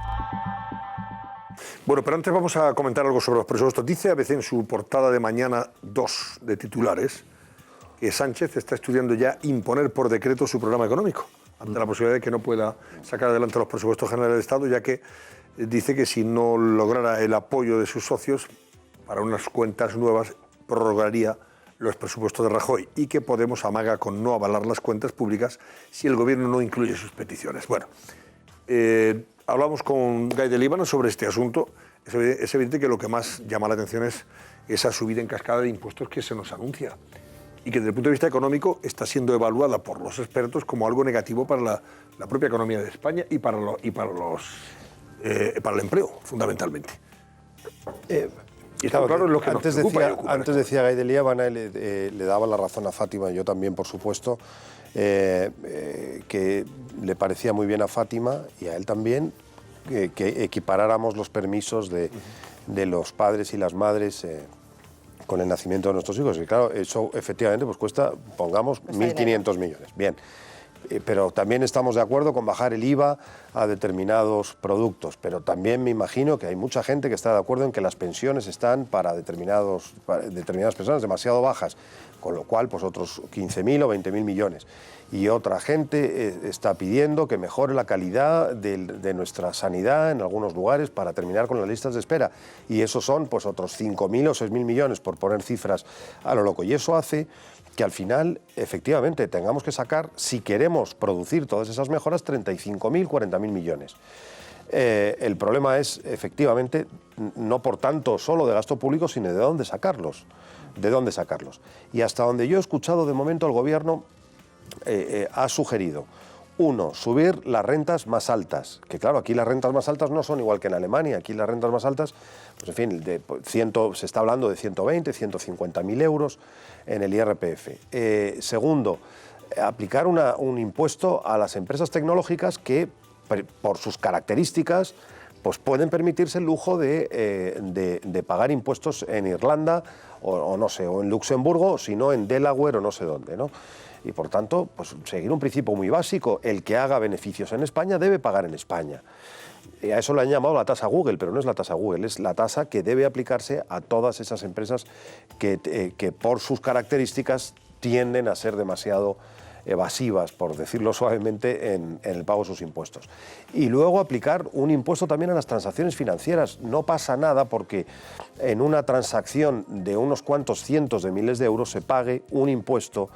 Bueno, pero antes vamos a comentar algo sobre los presupuestos. Dice ABC en su portada de mañana 2 de titulares que Sánchez está estudiando ya imponer por decreto su programa económico, ante la posibilidad de que no pueda sacar adelante los presupuestos generales del Estado, ya que dice que si no lograra el apoyo de sus socios para unas cuentas nuevas, prorrogaría los presupuestos de Rajoy y que Podemos amaga con no avalar las cuentas públicas si el gobierno no incluye sus peticiones. Bueno, hablamos con Guy de Líbano sobre este asunto. Es evidente que lo que más llama la atención es esa subida en cascada de impuestos que se nos anuncia y que desde el punto de vista económico está siendo evaluada por los expertos como algo negativo para la propia economía de España y para el empleo, fundamentalmente. Y está claro en lo que antes nos preocupa. antes decía Guy de Líbana, le daba la razón a Fátima, yo también, por supuesto, que le parecía muy bien a Fátima y a él también que equiparáramos los permisos de los padres y las madres con el nacimiento de nuestros hijos. Y claro, eso efectivamente pues cuesta, pongamos, 1.500 millones. Bien. Pero también estamos de acuerdo con bajar el IVA a determinados productos, pero también me imagino que hay mucha gente que está de acuerdo en que las pensiones están para determinadas personas demasiado bajas, con lo cual pues otros 15.000 o 20.000 millones. Y otra gente está pidiendo que mejore la calidad de nuestra sanidad en algunos lugares para terminar con las listas de espera. Y esos son pues otros 5.000 o 6.000 millones, por poner cifras a lo loco. Y eso hace que al final, efectivamente, tengamos que sacar, si queremos producir todas esas mejoras, 35.000, 40.000 millones. El problema es, efectivamente, no por tanto solo de gasto público, sino de dónde sacarlos. De dónde sacarlos. Y hasta donde yo he escuchado, de momento, el Gobierno ha sugerido, uno, subir las rentas más altas, que claro, aquí las rentas más altas no son igual que en Alemania, aquí las rentas más altas, pues en fin, se está hablando de 120, 150.000 euros en el IRPF. Segundo, aplicar un impuesto a las empresas tecnológicas que, por sus características, pues pueden permitirse el lujo de pagar impuestos en Irlanda o no sé, o en Luxemburgo, sino en Delaware o no sé dónde, ¿no? Y por tanto, pues seguir un principio muy básico, el que haga beneficios en España debe pagar en España. Y a eso le han llamado la tasa Google, pero no es la tasa Google, es la tasa que debe aplicarse a todas esas empresas que por sus características tienden a ser demasiado evasivas, por decirlo suavemente, en el pago de sus impuestos. Y luego aplicar un impuesto también a las transacciones financieras. No pasa nada porque en una transacción de unos cuantos cientos de miles de euros se pague un impuesto.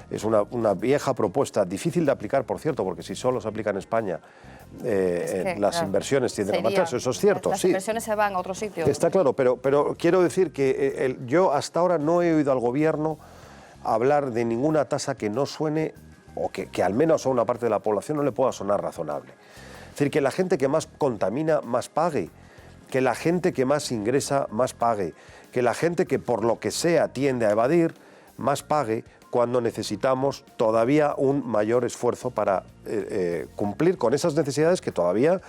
Es una vieja propuesta, difícil de aplicar, por cierto, porque si solo se aplica en España, las inversiones tienden a matarse, eso es cierto. Las inversiones se van a otro sitio. Está claro, pero quiero decir que yo hasta ahora no he oído al Gobierno hablar de ninguna tasa que no suene, o que al menos a una parte de la población no le pueda sonar razonable. Es decir, que la gente que más contamina más pague, que la gente que más ingresa más pague, que la gente que por lo que sea tiende a evadir más pague, cuando necesitamos todavía un mayor esfuerzo para cumplir con esas necesidades que todavía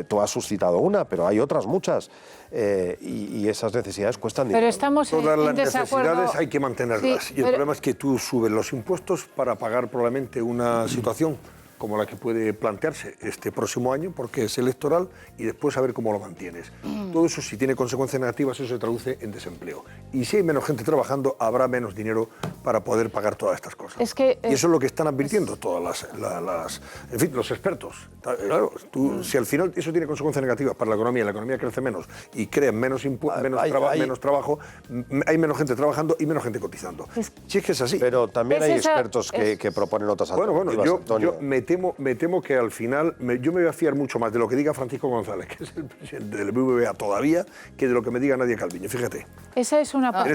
tú has suscitado una, pero hay otras muchas y esas necesidades cuestan dinero. Pero estamos Todas las desacuerdo. necesidades hay que mantenerlas Sí, y el problema es que tú subes los impuestos para pagar probablemente una situación como la que puede plantearse este próximo año, porque es electoral, y después a ver cómo lo mantienes. Todo eso, si tiene consecuencias negativas, eso se traduce en desempleo. Y si hay menos gente trabajando, habrá menos dinero para poder pagar todas estas cosas. Es que, y eso es lo que están advirtiendo todas en fin, los expertos. Claro, si al final eso tiene consecuencias negativas para la economía crece menos y crea menos trabajo, hay menos gente trabajando y menos gente cotizando. Si es que es así. Pero también hay expertos que proponen otras alternativas. Bueno, yo me temo que al final yo me voy a fiar mucho más de lo que diga Francisco González, que es el presidente del BBVA todavía, que de lo que me diga Nadia Calviño, fíjate. Esa es una parte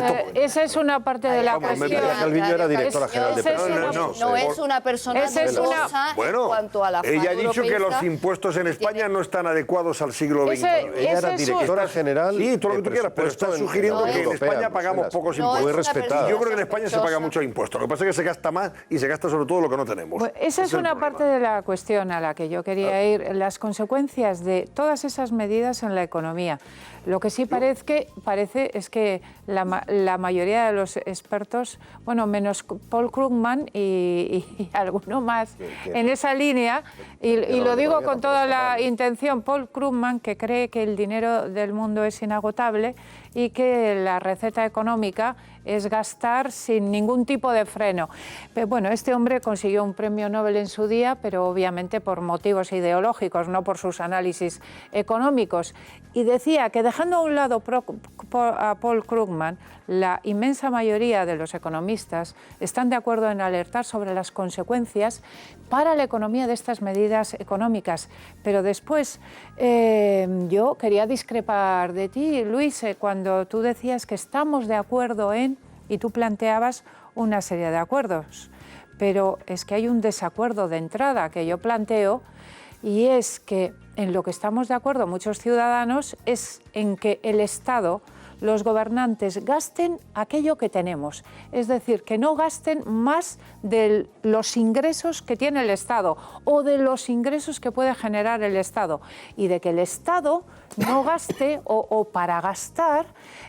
de la cuestión. Nadia Calviño era directora general de Pensiones. No es una persona dudosa en cuanto a la ella ha dicho que los impuestos en España no están adecuados al siglo XXI. Ella era directora general. Sí, todo lo que tú quieras, pero está sugiriendo que en España pagamos pocos impuestos. Muy respetado. Yo creo que en España se paga mucho impuesto. Lo que pasa es que se gasta más y se gasta sobre todo lo que no tenemos. Bueno, esa es una parte de la cuestión a la que yo quería ir, las consecuencias de todas esas medidas en la economía. Lo que sí parece es que la mayoría de los expertos, bueno, menos Paul Krugman y alguno más en esa línea, y lo digo con toda la intención, Paul Krugman, que cree que el dinero del mundo es inagotable, y que la receta económica es gastar sin ningún tipo de freno. Pero bueno, este hombre consiguió un premio Nobel en su día, pero obviamente por motivos ideológicos, no por sus análisis económicos. Y decía que, dejando a un lado a Paul Krugman, la inmensa mayoría de los economistas están de acuerdo en alertar sobre las consecuencias para la economía de estas medidas económicas. Pero después yo quería discrepar de ti, Luis, cuando tú decías que estamos de acuerdo en, y tú planteabas una serie de acuerdos. Pero es que hay un desacuerdo de entrada que yo planteo, y es que en lo que estamos de acuerdo muchos ciudadanos es en que el Estado, los gobernantes, gasten aquello que tenemos. Es decir, que no gasten más de los ingresos que tiene el Estado o de los ingresos que puede generar el Estado. Y de que el Estado no gaste o para gastar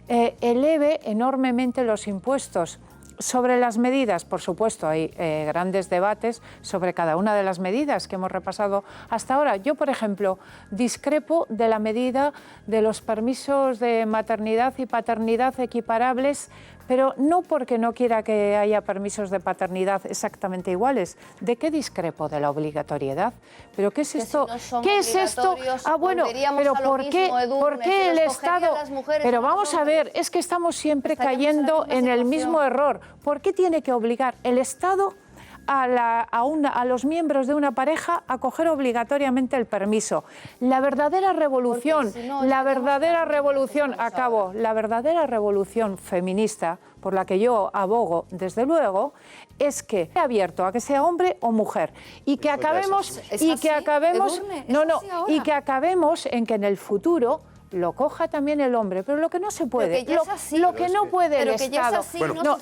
eleve enormemente los impuestos. Sobre las medidas, por supuesto, hay grandes debates sobre cada una de las medidas que hemos repasado hasta ahora. Yo, por ejemplo, discrepo de la medida de los permisos de maternidad y paternidad equiparables, pero no porque no quiera que haya permisos de paternidad exactamente iguales. ¿De qué discrepo? De la obligatoriedad. ¿Pero qué es esto? ¿Qué es esto? Ah, bueno, pero ¿por qué el Estado? Pero vamos a ver, es que estamos siempre cayendo en el mismo error. ¿Por qué tiene que obligar el Estado a los miembros de una pareja a coger obligatoriamente el permiso? La verdadera revolución, la verdadera revolución feminista, por la que yo abogo, desde luego, es que esté abierto a que sea hombre o mujer y que acabemos en que en el futuro lo coja también el hombre, pero lo que no se puede, lo que no puede el Estado,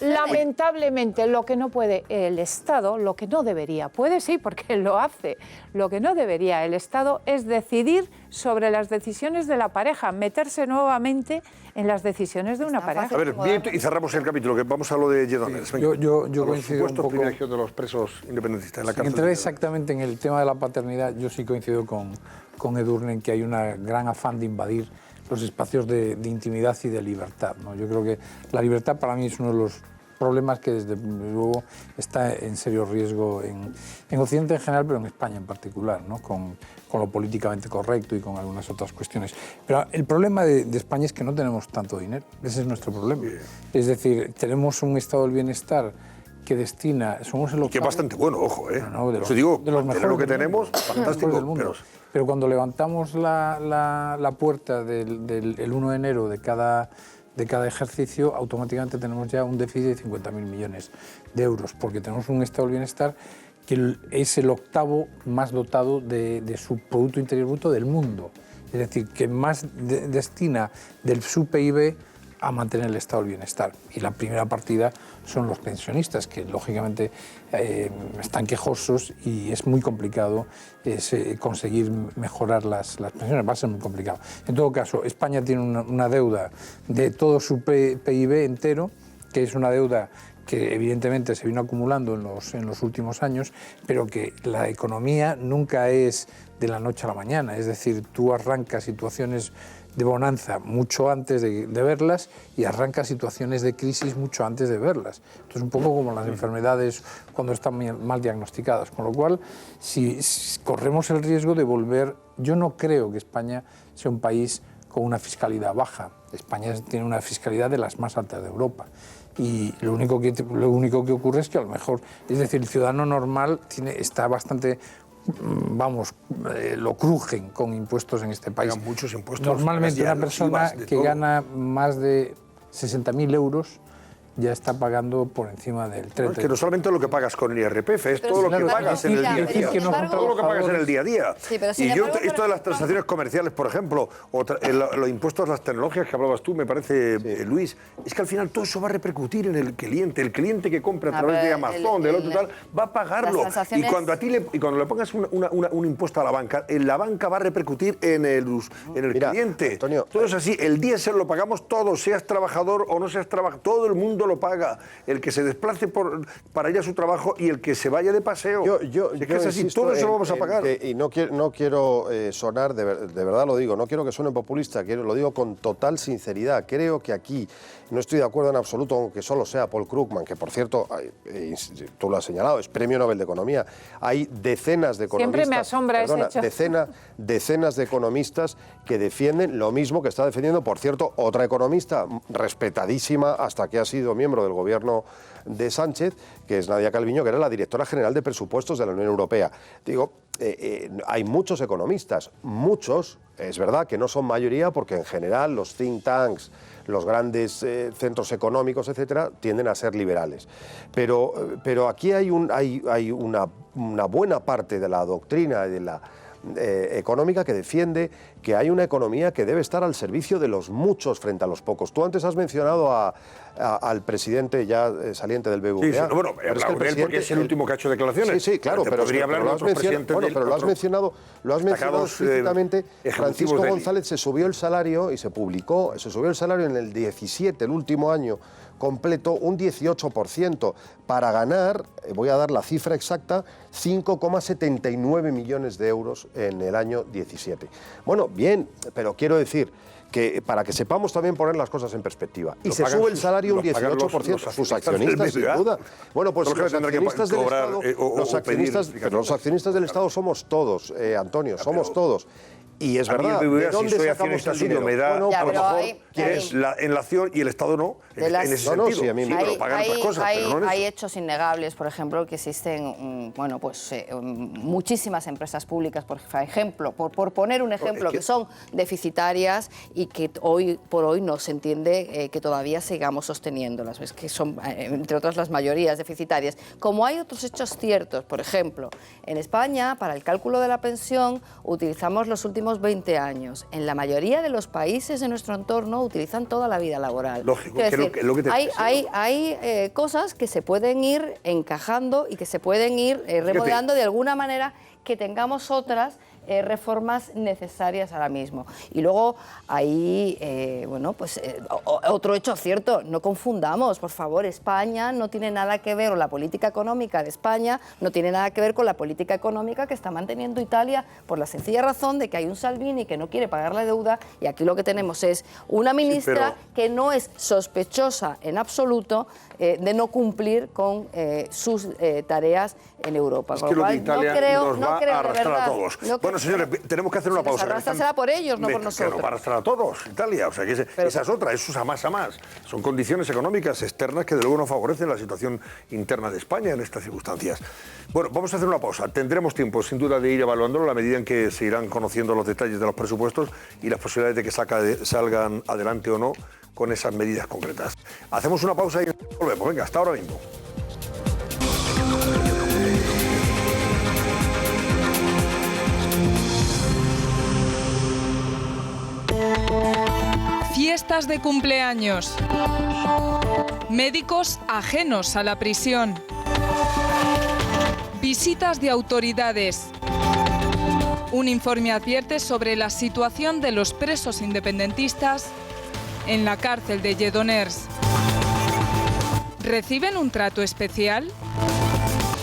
lamentablemente lo que no puede el Estado, lo que no debería, puede sí porque lo hace, lo que no debería el Estado es decidir sobre las decisiones de la pareja, meterse nuevamente en las decisiones de una pareja. A ver, bien, y cerramos el capítulo, que vamos a lo de Lledoners. Sí, yo coincido un poco privilegios de los presos independentistas en la cárcel. Entrar exactamente en el tema de la paternidad, yo sí coincido con Edurne en que hay un gran afán de invadir los espacios de intimidad y de libertad, ¿no? Yo creo que la libertad para mí es uno de los problemas que desde luego está en serio riesgo en Occidente en general, pero en España en particular, ¿no? Con lo políticamente correcto y con algunas otras cuestiones. Pero el problema de España es que no tenemos tanto dinero, ese es nuestro problema. Es decir, tenemos un estado del bienestar que destina, somos el octavo, que es bastante bueno, ojo, de los mejores lo que tenemos, fantástico. Pero cuando levantamos la puerta del 1 de enero de cada ejercicio, automáticamente tenemos ya un déficit de 50.000 millones de euros, porque tenemos un estado del bienestar que es el octavo más dotado de su Producto Interior Bruto del mundo. Es decir, que más destina del su PIB a mantener el estado del bienestar. Y la primera partida son los pensionistas, que lógicamente están quejosos y es muy complicado conseguir mejorar las pensiones, va a ser muy complicado. En todo caso, España tiene una deuda de todo su PIB entero, que es una deuda que evidentemente se vino acumulando en los últimos años, pero que la economía nunca es de la noche a la mañana. Es decir, tú arrancas situaciones de bonanza mucho antes de verlas y arranca situaciones de crisis mucho antes de verlas. Entonces, un poco como las enfermedades cuando están mal diagnosticadas. Con lo cual, si corremos el riesgo de volver... Yo no creo que España sea un país con una fiscalidad baja. España tiene una fiscalidad de las más altas de Europa. Y lo único que ocurre es que a lo mejor... Es decir, el ciudadano normal está bastante... lo crujen con impuestos en este país. Muchos impuestos. Normalmente una persona que gana más de 60.000 euros ya está pagando por encima del 30%. Es que no solamente lo que pagas con el IRPF, es todo lo que pagas en el día a día. Todo lo que pagas en el día a día. Y yo, esto de las transacciones comerciales, por ejemplo, o los impuestos a las tecnologías que hablabas tú, me parece, Luis, es que al final todo eso va a repercutir en el cliente que compra a través de Amazon, del otro tal, va a pagarlo. Y cuando le pongas un impuesto a la banca va a repercutir en el cliente. Antonio, todo es así, el diésel lo pagamos todos, seas trabajador o no seas trabajador, todo el mundo sueldo lo paga, el que se desplace para ir a su trabajo y el que se vaya de paseo. Es que es así, todo eso lo vamos a pagar. Y no quiero sonar, de verdad lo digo, no quiero que suene populista, lo digo con total sinceridad. Creo que aquí no estoy de acuerdo en absoluto, aunque solo sea Paul Krugman, que por cierto, tú lo has señalado, es Premio Nobel de Economía. Hay decenas de economistas, siempre me asombra ese hecho. decenas de economistas que defienden lo mismo que está defendiendo, por cierto, otra economista respetadísima hasta que ha sido miembro del gobierno de Sánchez, que es Nadia Calviño, que era la directora general de presupuestos de la Unión Europea. Digo, hay muchos economistas, muchos, es verdad que no son mayoría porque en general los think tanks, los grandes centros económicos, etcétera, tienden a ser liberales. Pero aquí hay una buena parte de la doctrina y de la económica que defiende que hay una economía que debe estar al servicio de los muchos frente a los pocos. Tú antes has mencionado al presidente ya saliente del BBVA. Sí, bueno, pero es que el presidente, porque es el último que ha hecho declaraciones. Sí, claro, pero lo has mencionado explícitamente. Francisco González se subió el salario y se subió el salario en el 17, el último año completo, un 18%, para ganar, voy a dar la cifra exacta, 5,79 millones de euros en el año 17. Bueno, bien, pero quiero decir que para que sepamos también poner las cosas en perspectiva. Y se sube el salario un 18%, sus accionistas, sin duda. Bueno, pues los accionistas del Estado, los accionistas del Estado somos todos, Antonio, somos todos. Y es verdad, ¿de dónde sacamos el dinero? Me da, a lo mejor, es en la acción y el Estado no, en ese sentido. Sí, pero pagan otras cosas, pero no hay hechos innegables, por ejemplo, que existen muchísimas empresas públicas, por ejemplo, por poner un ejemplo, que son deficitarias y que hoy por hoy no se entiende que todavía sigamos sosteniéndolas, es que son, entre otras, las mayorías deficitarias. Como hay otros hechos ciertos, por ejemplo, en España, para el cálculo de la pensión, utilizamos los últimos 20 años. En la mayoría de los países de nuestro entorno utilizan toda la vida laboral. Lógico, hay cosas que se pueden ir encajando y que se pueden ir remodelando de alguna manera, que tengamos otras reformas necesarias ahora mismo. Y luego hay, otro hecho cierto, no confundamos, por favor, España no tiene nada que ver, o la política económica de España no tiene nada que ver con la política económica que está manteniendo Italia, por la sencilla razón de que hay un Salvini que no quiere pagar la deuda, y aquí lo que tenemos es una ministra que no es sospechosa en absoluto de no cumplir con sus tareas en Europa. Es que lo de Italia nos va a arrastrar a todos. Bueno, señores, tenemos que hacer una pausa. Arrastrar será por ellos, no por nosotros. Pero para arrastrar a todos, Italia. O sea, que esa es otra, eso es a más. Son condiciones económicas externas que de luego no favorecen la situación interna de España en estas circunstancias. Bueno, vamos a hacer una pausa. Tendremos tiempo, sin duda, de ir evaluándolo a la medida en que se irán conociendo los detalles de los presupuestos y las posibilidades de que salgan adelante o no con esas medidas concretas. Hacemos una pausa y volvemos. Venga, hasta ahora mismo. Fiestas de cumpleaños. Médicos ajenos a la prisión. Visitas de autoridades. Un informe advierte sobre la situación de los presos independentistas en la cárcel de Lledoners. ¿Reciben un trato especial?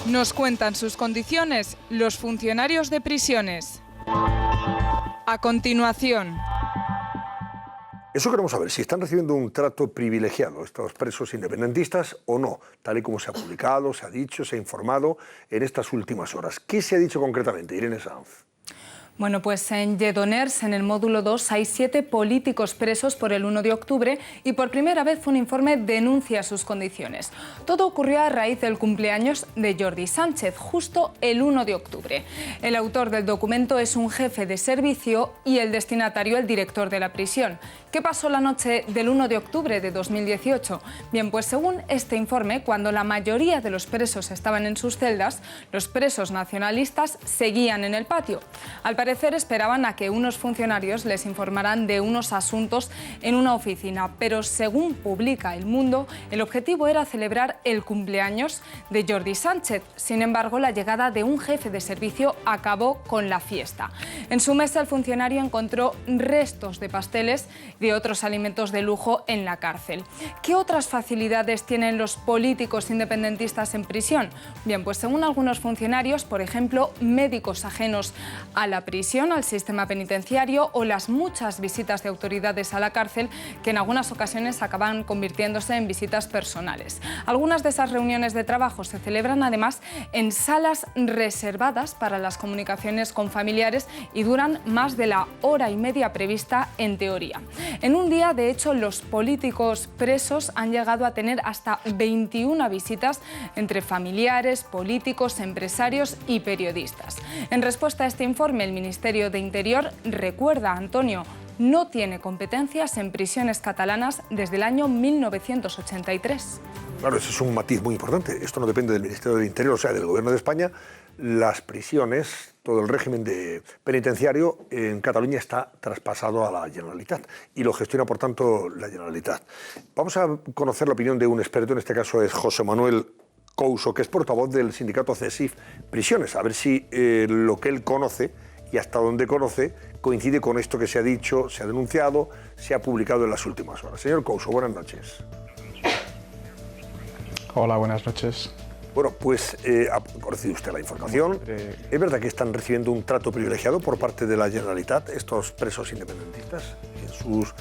Nos cuentan sus condiciones los funcionarios de prisiones. A continuación. Eso queremos saber, si están recibiendo un trato privilegiado estos presos independentistas o no, tal y como se ha publicado, se ha dicho, se ha informado en estas últimas horas. ¿Qué se ha dicho concretamente, Irene Sanz? Bueno, pues en Lledoners, en el módulo 2, hay 7 políticos presos por el 1 de octubre y por primera vez un informe denuncia sus condiciones. Todo ocurrió a raíz del cumpleaños de Jordi Sánchez, justo el 1 de octubre. El autor del documento es un jefe de servicio y el destinatario el director de la prisión. ¿Qué pasó la noche del 1 de octubre de 2018? Bien, pues según este informe, cuando la mayoría de los presos estaban en sus celdas, los presos nacionalistas seguían en el patio. Al parecer esperaban a que unos funcionarios les informaran de unos asuntos en una oficina, pero según publica El Mundo, el objetivo era celebrar el cumpleaños de Jordi Sánchez. Sin embargo, la llegada de un jefe de servicio acabó con la fiesta. En su mesa, el funcionario encontró restos de pasteles y de otros alimentos de lujo en la cárcel. ¿Qué otras facilidades tienen los políticos independentistas en prisión? Bien, pues según algunos funcionarios, por ejemplo, médicos ajenos a la prisión, al sistema penitenciario, o las muchas visitas de autoridades a la cárcel que en algunas ocasiones acaban convirtiéndose en visitas personales. Algunas de esas reuniones de trabajo se celebran además en salas reservadas para las comunicaciones con familiares y duran más de la hora y media prevista en teoría. En un día, de hecho, los políticos presos han llegado a tener hasta 21 visitas entre familiares, políticos, empresarios y periodistas. En respuesta a este informe, el Ministerio de Interior recuerda, Antonio, no tiene competencias en prisiones catalanas desde el año 1983. Claro, ese es un matiz muy importante. Esto no depende del Ministerio del Interior, o sea, del Gobierno de España. Las prisiones, todo el régimen penitenciario en Cataluña está traspasado a la Generalitat y lo gestiona, por tanto, la Generalitat. Vamos a conocer la opinión de un experto, en este caso es José Manuel Couso, que es portavoz del sindicato CESIF Prisiones, a ver si lo que él conoce y hasta donde conoce coincide con esto que se ha dicho, se ha denunciado, se ha publicado en las últimas horas. Señor Couso, buenas noches. Hola, buenas noches. Bueno, pues ha conocido usted la información. ¿Es verdad que están recibiendo un trato privilegiado por parte de la Generalitat estos presos independentistas en sus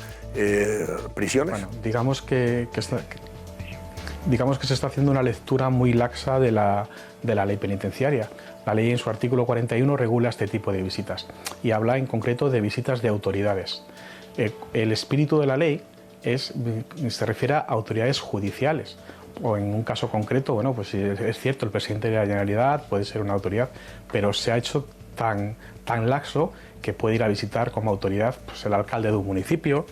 prisiones? Bueno, digamos que se está haciendo una lectura muy laxa de la ley penitenciaria. La ley en su artículo 41 regula este tipo de visitas y habla en concreto de visitas de autoridades. El espíritu de la ley se refiere a autoridades judiciales. O en un caso concreto, bueno, pues es cierto, el presidente de la Generalitat puede ser una autoridad, pero se ha hecho tan laxo que puede ir a visitar como autoridad pues, el alcalde de un municipio,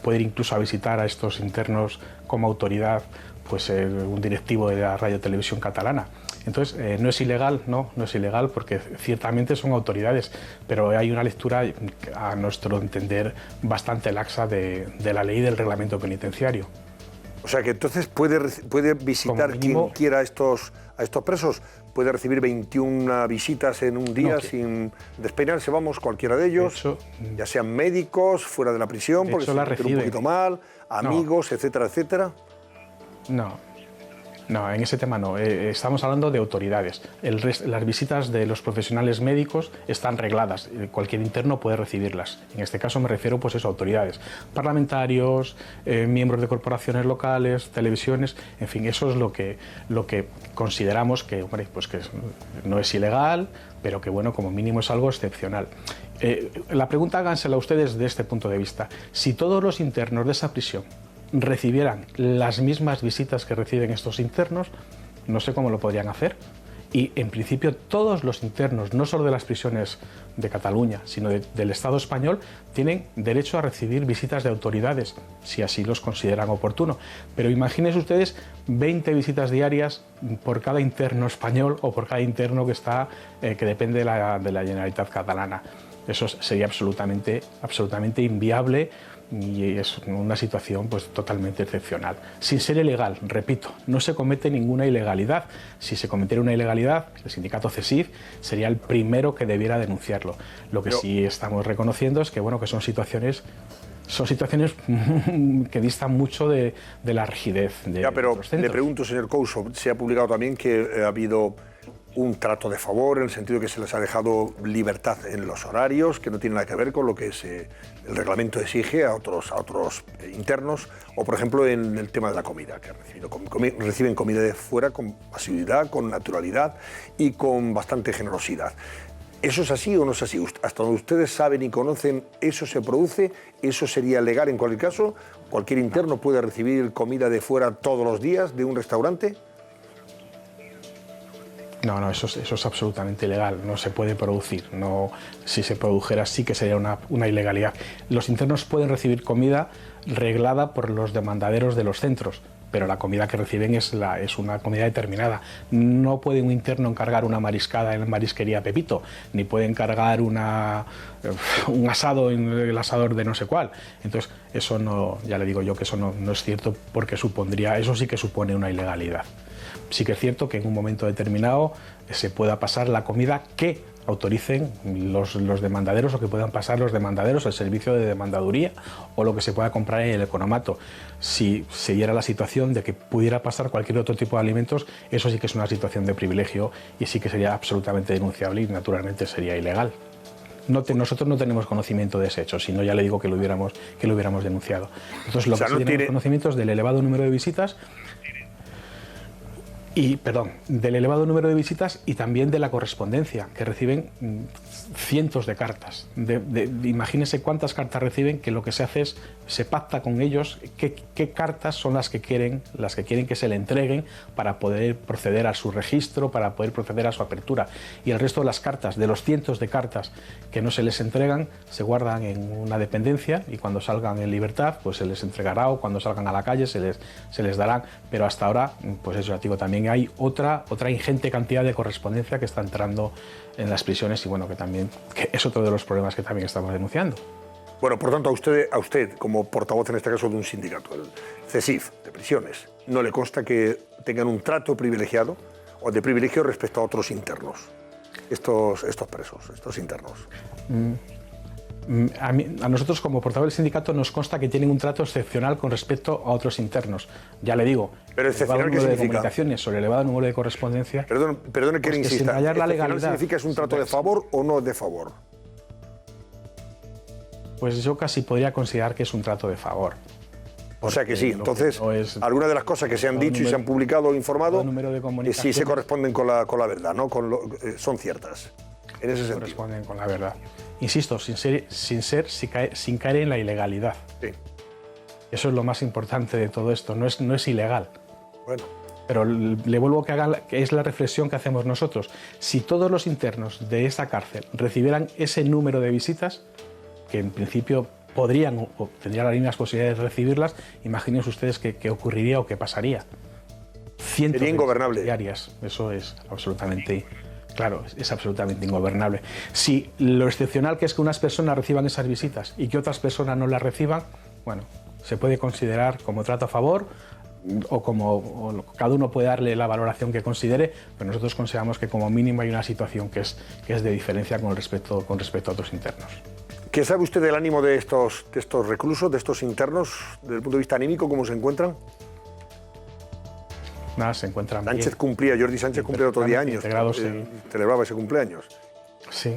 puede ir incluso a visitar a estos internos como autoridad pues un directivo de la Radio Televisión Catalana. Entonces, no es ilegal, no es ilegal porque ciertamente son autoridades, pero hay una lectura, a nuestro entender, bastante laxa de la ley y del reglamento penitenciario. O sea que entonces puede visitar quien quiera a estos presos, puede recibir 21 visitas en un día sin despeinarse, vamos, cualquiera de ellos, ya sean médicos, fuera de la prisión, porque se sienten un poquito mal, amigos, etcétera, etcétera. No, en ese tema no. Estamos hablando de autoridades. Las visitas de los profesionales médicos están regladas. Cualquier interno puede recibirlas. En este caso me refiero pues eso, a autoridades. Parlamentarios, miembros de corporaciones locales, televisiones, en fin, eso es lo que consideramos que, hombre, pues que no es ilegal, pero que bueno, como mínimo es algo excepcional. La pregunta hágansela ustedes de este punto de vista. Si todos los internos de esa prisión recibieran las mismas visitas que reciben estos internos, no sé cómo lo podrían hacer. Y en principio todos los internos, no solo de las prisiones de Cataluña, sino del Estado español, tienen derecho a recibir visitas de autoridades, si así los consideran oportuno. Pero imagínense ustedes 20 visitas diarias por cada interno español o por cada interno que depende de la Generalitat catalana. Eso sería absolutamente inviable. Y es una situación pues totalmente excepcional. Sin ser ilegal, repito, no se comete ninguna ilegalidad. Si se cometiera una ilegalidad, el sindicato CESIF sería el primero que debiera denunciarlo. Lo que sí estamos reconociendo es que, bueno, que son situaciones que distan mucho de la rigidez de los centros. Le pregunto, señor Couso, se ha publicado también que ha habido un trato de favor, en el sentido que se les ha dejado libertad en los horarios, que no tiene nada que ver con lo que el reglamento exige a otros internos, o por ejemplo en el tema de la comida, que reciben comida de fuera con asiduidad, con naturalidad y con bastante generosidad. ¿Eso es así o no es así? Hasta donde ustedes saben y conocen, ¿eso se produce? ¿Eso sería legal en cualquier caso? ¿Cualquier interno puede recibir comida de fuera todos los días de un restaurante? No, eso es absolutamente ilegal, no se puede producir. Si se produjera sí que sería una ilegalidad. Los internos pueden recibir comida reglada por los demandaderos de los centros, pero la comida que reciben es una comida determinada. No puede un interno encargar una mariscada en la marisquería Pepito, ni puede encargar un asado en el asador de no sé cuál. Entonces, eso no, ya le digo yo que eso no es cierto, porque eso sí que supone una ilegalidad. Sí que es cierto que en un momento determinado se pueda pasar la comida que autoricen los demandaderos, o que puedan pasar los demandaderos, el servicio de demandaduría, o lo que se pueda comprar en el economato. Si se diera la situación de que pudiera pasar cualquier otro tipo de alimentos, eso sí que es una situación de privilegio y sí que sería absolutamente denunciable y naturalmente sería ilegal. Nosotros no tenemos conocimiento de ese hecho, sino ya le digo que lo hubiéramos denunciado. Entonces, lo que sí tenemos conocimiento es del elevado número de visitas y también de la correspondencia, que reciben cientos de cartas. Imagínense cuántas cartas reciben, que lo que se hace es, se pacta con ellos qué cartas son las que quieren que se le entreguen para poder proceder a su registro, para poder proceder a su apertura. Y el resto de las cartas, de los cientos de cartas que no se les entregan, se guardan en una dependencia, y cuando salgan en libertad, pues se les entregará, o cuando salgan a la calle se les darán. Pero hasta ahora, pues eso, digo, también hay otra ingente cantidad de correspondencia que está entrando en las prisiones, y bueno, que es otro de los problemas que también estamos denunciando. Bueno, por tanto, a usted, como portavoz en este caso de un sindicato, el CESIF de prisiones, ¿no le consta que tengan un trato privilegiado o de privilegio respecto a otros internos, estos presos, estos internos? A nosotros, como portavoz del sindicato, nos consta que tienen un trato excepcional con respecto a otros internos. Ya le digo, ¿pero excepcional qué significa? De comunicaciones sobre el elevado número de correspondencia. Perdone que le insista. Sin rayar la ¿Excepcional legalidad significa es un trato de favor o no de favor? Pues yo casi podría considerar que es un trato de favor. O sea que sí, entonces, algunas de las cosas que se han dicho y se han publicado o informado, sí se corresponden con la verdad, ¿no? Son ciertas, en ese sentido. Corresponden con la verdad. Insisto, sin caer en la ilegalidad. Sí. Eso es lo más importante de todo esto, no es ilegal. Bueno. Pero le vuelvo que es la reflexión que hacemos nosotros. Si todos los internos de esta cárcel recibieran ese número de visitas, que en principio podrían o tendrían las mismas posibilidades de recibirlas, imagínense ustedes qué ocurriría o qué pasaría. Cientos Sería ingobernable. de diarias, eso es absolutamente... Claro, es absolutamente ingobernable. Si lo excepcional que es que unas personas reciban esas visitas y que otras personas no las reciban, bueno, se puede considerar como trato a favor o cada uno puede darle la valoración que considere, pero nosotros consideramos que como mínimo hay una situación que es de diferencia con respecto a otros internos. ¿Qué sabe usted del ánimo de estos reclusos, de estos internos, desde el punto de vista anímico, cómo se encuentran? Nada, se encuentran bien. Jordi Sánchez cumplía otro día años, celebraba ese cumpleaños. Sí,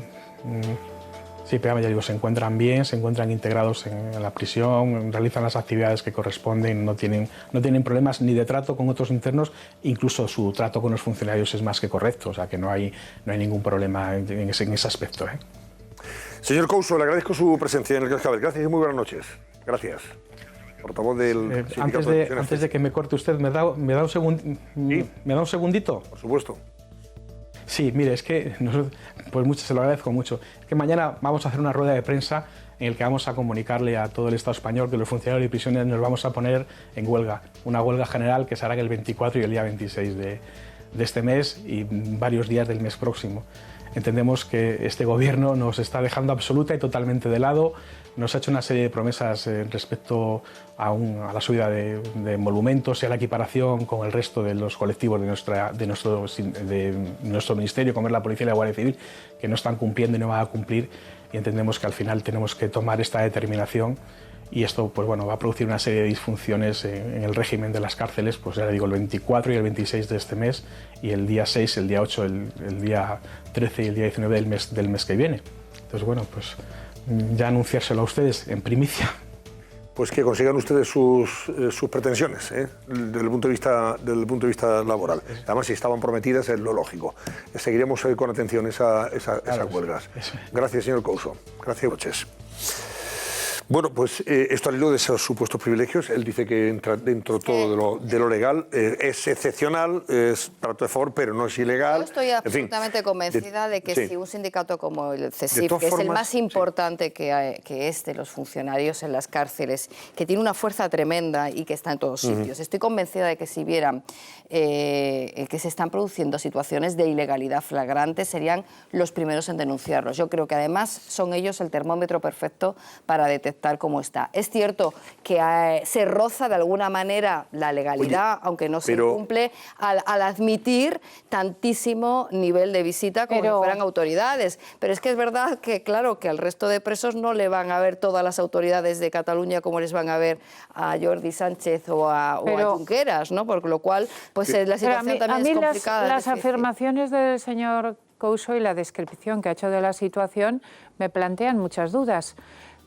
sí, pero ya digo, se encuentran bien, se encuentran integrados en la prisión, realizan las actividades que corresponden, no tienen problemas ni de trato con otros internos, incluso su trato con los funcionarios es más que correcto, o sea que no hay ningún problema en ese aspecto. Señor Couso, le agradezco su presencia en el Cascabel. Gracias y muy buenas noches. Gracias. Portavoz del sindicato antes de que me corte usted, ¿me da un segundito? Por supuesto. Sí, mire, es que se lo agradezco mucho. Es que mañana vamos a hacer una rueda de prensa en la que vamos a comunicarle a todo el Estado español que los funcionarios de prisiones nos vamos a poner en huelga. Una huelga general que se hará el 24 y el día 26 de este mes y varios días del mes próximo. Entendemos que este gobierno nos está dejando absoluta y totalmente de lado. Nos ha hecho una serie de promesas respecto a la subida de emolumentos y a la equiparación con el resto de los colectivos de nuestro ministerio, como es la Policía y la Guardia Civil, que no están cumpliendo y no van a cumplir. Y entendemos que al final tenemos que tomar esta determinación. Y esto pues bueno, va a producir una serie de disfunciones en el régimen de las cárceles, pues ya le digo, el 24 y el 26 de este mes, y el día 6, el día 8, el día 13 y el día 19 del mes que viene. Entonces bueno, pues ya anunciárselo a ustedes en primicia. Pues que consigan ustedes sus pretensiones, desde el punto de vista laboral. Además, si estaban prometidas, es lo lógico. Seguiremos con atención esas huelgas. Gracias, señor Couso. Gracias, noches. Bueno, pues esto al hilo de esos supuestos privilegios, él dice que entra dentro todo de lo legal, es excepcional, es trato de favor, pero no es ilegal. Yo estoy absolutamente convencida de que si un sindicato como el CESIF, que es el más importante que es de los funcionarios en las cárceles, que tiene una fuerza tremenda y que está en todos sitios, estoy convencida de que si vieran que se están produciendo situaciones de ilegalidad flagrante, serían los primeros en denunciarlos. Yo creo que además son ellos el termómetro perfecto para detectar cómo está. Es cierto que se roza de alguna manera la legalidad, aunque no se cumple, al admitir tantísimo nivel de visita como si fueran autoridades. Pero es que es verdad que, claro, que al resto de presos no le van a ver todas las autoridades de Cataluña como les van a ver a Jordi Sánchez o a Junqueras, ¿no? Por lo cual, pues la situación también es complicada. Las afirmaciones del señor Couso y la descripción que ha hecho de la situación me plantean muchas dudas.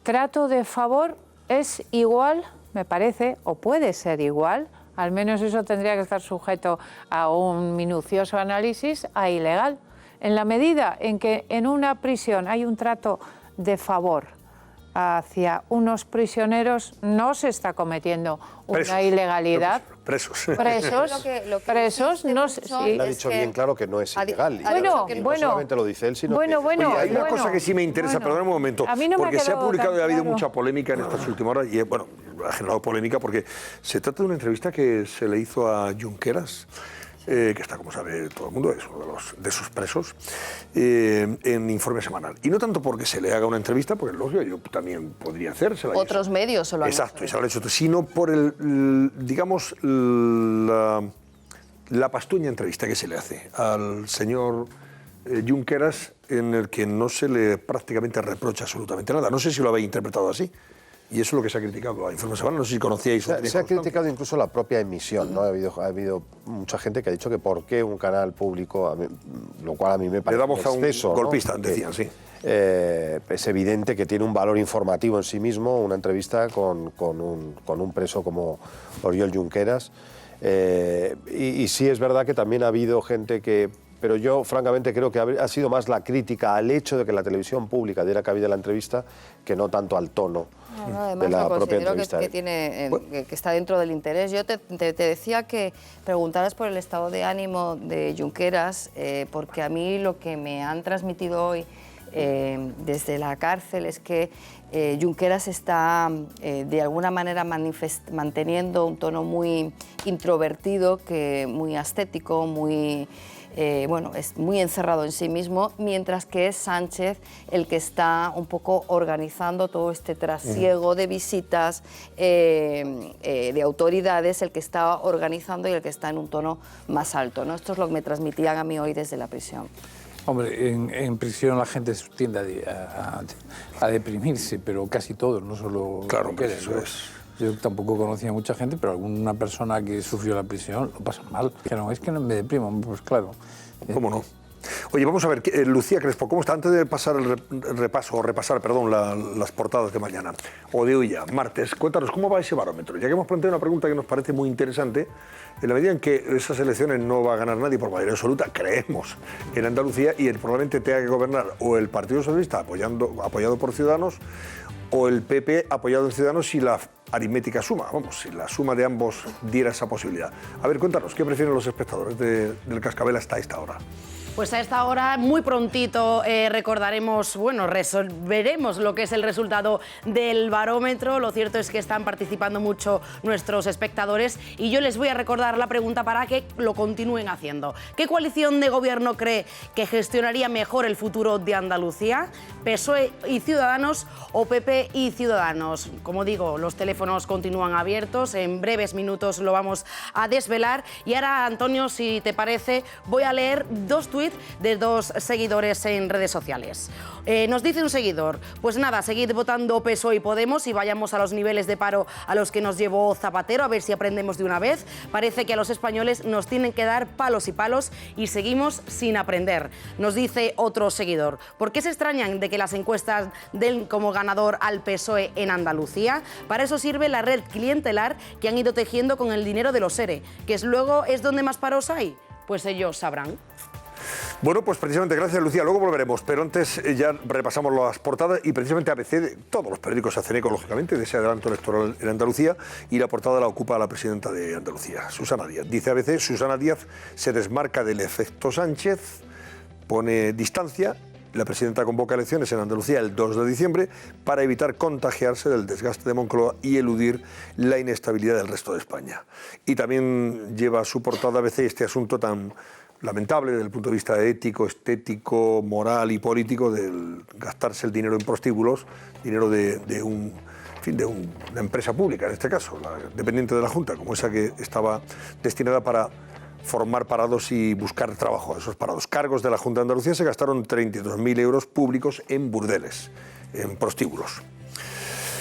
Trato de favor es igual, me parece, o puede ser igual, al menos eso tendría que estar sujeto a un minucioso análisis, a ilegal. En la medida en que en una prisión hay un trato de favor hacia unos prisioneros, no se está cometiendo una ilegalidad. Presos. Presos. No sé. Él ha dicho bien claro que no es ilegal. Bueno, no solamente lo dice él, sino que... Oye, hay una cosa que sí me interesa, perdón un momento, porque se ha publicado y ha habido mucha polémica en estas últimas horas, y bueno, ha generado polémica porque se trata de una entrevista que se le hizo a Junqueras, que está, como sabe todo el mundo, es uno de sus presos, en Informe Semanal. Y no tanto porque se le haga una entrevista, porque lógico, yo también podría hacérsela. Otros medios se lo han Exacto, y se lo han hecho, sino por digamos, la pastuña entrevista que se le hace al señor Junqueras, en el que no se le prácticamente reprocha absolutamente nada. No sé si lo habéis interpretado así. Y eso es lo que se ha criticado a Informe Semanal, no sé si conocíais. Se ha criticado incluso la propia emisión, ¿no? Ha habido mucha gente que ha dicho que por qué un canal público, lo cual a mí me parece le damos un exceso, a un golpista, ¿no? decían, sí. Es evidente que tiene un valor informativo en sí mismo una entrevista con un preso como Oriol Junqueras. Y sí es verdad que también ha habido gente que... Pero yo, francamente, creo que ha sido más la crítica al hecho de que la televisión pública diera cabida a la entrevista que no tanto al tono de la propia entrevista. Que está dentro del interés. Yo te decía que preguntaras por el estado de ánimo de Junqueras, porque a mí lo que me han transmitido hoy desde la cárcel es que Junqueras está de alguna manera manteniendo un tono muy introvertido, muy ascético, muy... es muy encerrado en sí mismo, mientras que es Sánchez el que está un poco organizando todo este trasiego de visitas de autoridades, el que está organizando y el que está en un tono más alto, ¿no? Esto es lo que me transmitían a mí hoy desde la prisión. Hombre, en prisión la gente tiende a deprimirse, pero casi todos, no solo... Claro, pues eso es... Yo tampoco conocía a mucha gente, pero alguna persona que sufrió la prisión lo pasa mal. Dijeron, es que no me deprimo, pues claro. ¿Cómo no? Oye, vamos a ver, Lucía Crespo, ¿cómo está? Antes de pasar repasar las portadas de mañana, o de hoy ya, martes, cuéntanos, ¿cómo va ese barómetro? Ya que hemos planteado una pregunta que nos parece muy interesante, en la medida en que esas elecciones no va a ganar nadie por mayoría absoluta, creemos en Andalucía, y probablemente tenga que gobernar o el Partido Socialista apoyado por Ciudadanos, o el PP apoyado en Ciudadanos, si la aritmética suma, si la suma de ambos diera esa posibilidad. A ver, cuéntanos, ¿qué prefieren los espectadores del Cascabel hasta esta hora? Pues a esta hora, muy prontito, resolveremos lo que es el resultado del barómetro. Lo cierto es que están participando mucho nuestros espectadores y yo les voy a recordar la pregunta para que lo continúen haciendo. ¿Qué coalición de gobierno cree que gestionaría mejor el futuro de Andalucía? ¿PSOE y Ciudadanos o PP y Ciudadanos? Como digo, los teléfonos continúan abiertos, en breves minutos lo vamos a desvelar. Y ahora, Antonio, si te parece, voy a leer dos tuits de dos seguidores en redes sociales. Nos dice un seguidor, pues nada, seguid votando PSOE y Podemos y vayamos a los niveles de paro a los que nos llevó Zapatero, a ver si aprendemos de una vez. Parece que a los españoles nos tienen que dar palos y palos y seguimos sin aprender. Nos dice otro seguidor, ¿por qué se extrañan de que las encuestas den como ganador al PSOE en Andalucía? Para eso sirve la red clientelar que han ido tejiendo con el dinero de los ERE, que luego es donde más paros hay. Pues ellos sabrán. Bueno, pues precisamente gracias, Lucía. Luego volveremos, pero antes ya repasamos las portadas y precisamente ABC, todos los periódicos hacen eco, lógicamente, de ese adelanto electoral en Andalucía, y la portada la ocupa la presidenta de Andalucía, Susana Díaz. Dice ABC, Susana Díaz se desmarca del efecto Sánchez, pone distancia. La presidenta convoca elecciones en Andalucía el 2 de diciembre para evitar contagiarse del desgaste de Moncloa y eludir la inestabilidad del resto de España. Y también lleva a su portada ABC este asunto tan lamentable desde el punto de vista ético, estético, moral y político del gastarse el dinero en prostíbulos, dinero de una empresa pública, en este caso, dependiente de la Junta, como esa que estaba destinada para formar parados y buscar trabajo a esos parados. Cargos de la Junta de Andalucía se gastaron 32.000 euros públicos en burdeles, en prostíbulos.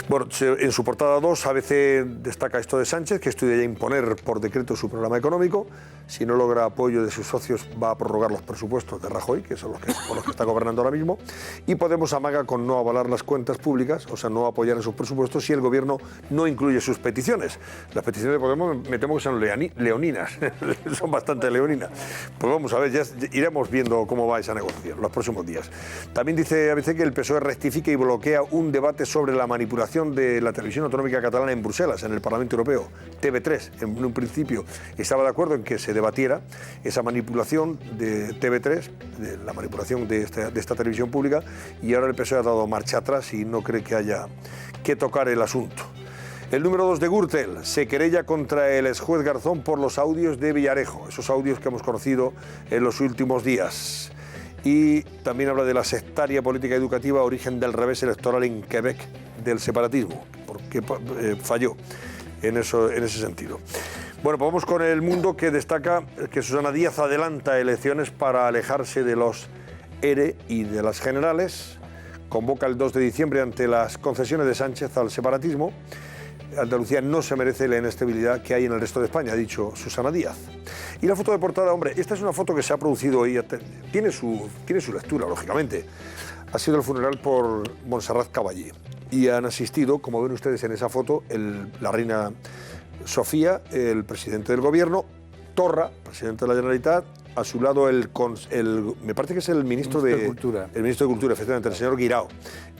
Bueno, en su portada 2, ABC destaca esto de Sánchez, que estudia ya imponer por decreto su programa económico. Si no logra apoyo de sus socios, va a prorrogar los presupuestos de Rajoy, que son por los que está gobernando ahora mismo. Y Podemos amaga con no avalar las cuentas públicas, o sea, no apoyar en sus presupuestos si el gobierno no incluye sus peticiones. Las peticiones de Podemos me temo que son leoninas, son bastante leoninas. Pues vamos a ver, ya iremos viendo cómo va esa negociación los próximos días. También dice ABC que el PSOE rectifica y bloquea un debate sobre la manipulación de la televisión autonómica catalana en Bruselas, en el Parlamento Europeo. TV3, en un principio, estaba de acuerdo en que se debatiera esa manipulación de TV3, de la manipulación de esta televisión pública, y ahora el PSOE ha dado marcha atrás y no cree que haya que tocar el asunto. El número 2 de Gürtel se querella contra el exjuez Garzón por los audios de Villarejo, esos audios que hemos conocido en los últimos días. Y también habla de la sectaria política educativa, origen del revés electoral en Quebec del separatismo, porque falló en ese sentido. Bueno, pues vamos con El Mundo, que destaca que Susana Díaz adelanta elecciones para alejarse de los ERE y de las generales. Convoca el 2 de diciembre ante las concesiones de Sánchez al separatismo. Andalucía no se merece la inestabilidad que hay en el resto de España, ha dicho Susana Díaz. Y la foto de portada, hombre, esta es una foto que se ha producido hoy, tiene su lectura, lógicamente. Ha sido el funeral por Montserrat Caballé y han asistido, como ven ustedes en esa foto, la reina Sofía, el presidente del gobierno, Torra, presidente de la Generalitat, a su lado me parece que es el ministro de Cultura. El ministro de Cultura, efectivamente, el señor Guirao.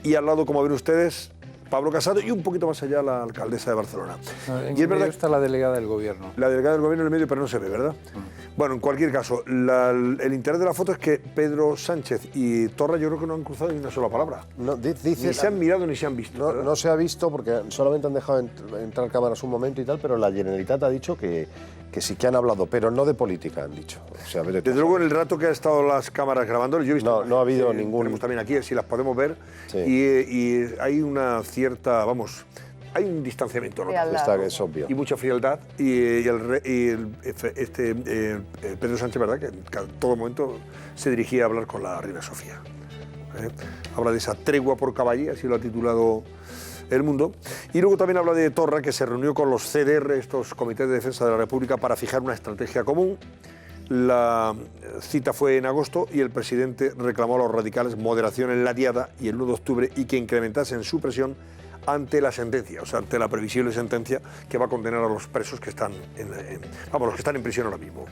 Y al lado, como ven ustedes, Pablo Casado y un poquito más allá la alcaldesa de Barcelona. Y es verdad, está la delegada del gobierno. La delegada del gobierno en el medio, pero no se ve, ¿verdad? Bueno, en cualquier caso, el interés de la foto es que Pedro Sánchez y Torra yo creo que no han cruzado ni una sola palabra. No, ni se han mirado ni se han visto. No se ha visto porque solamente han dejado entrar cámaras un momento y tal, pero la Generalitat ha dicho que sí que han hablado, pero no de política, han dicho. O sea, desde luego, en el rato que han estado las cámaras grabando, yo he visto... No ha habido ningún... Tenemos también aquí, si las podemos ver, sí. Y hay una cierta, hay un distanciamiento, ¿no? Es obvio. Y mucha frialdad, y Pedro Sánchez, ¿verdad?, que en todo momento se dirigía a hablar con la reina Sofía. Habla de esa tregua por Caballé, así lo ha titulado El Mundo. Y luego también habla de Torra, que se reunió con los CDR, estos comités de defensa de la República, para fijar una estrategia común. La cita fue en agosto y el presidente reclamó a los radicales moderación en la diada y el 1 de octubre y que incrementasen su presión ante la sentencia, o sea, ante la previsible sentencia que va a condenar a los presos que están los que están en prisión ahora mismo.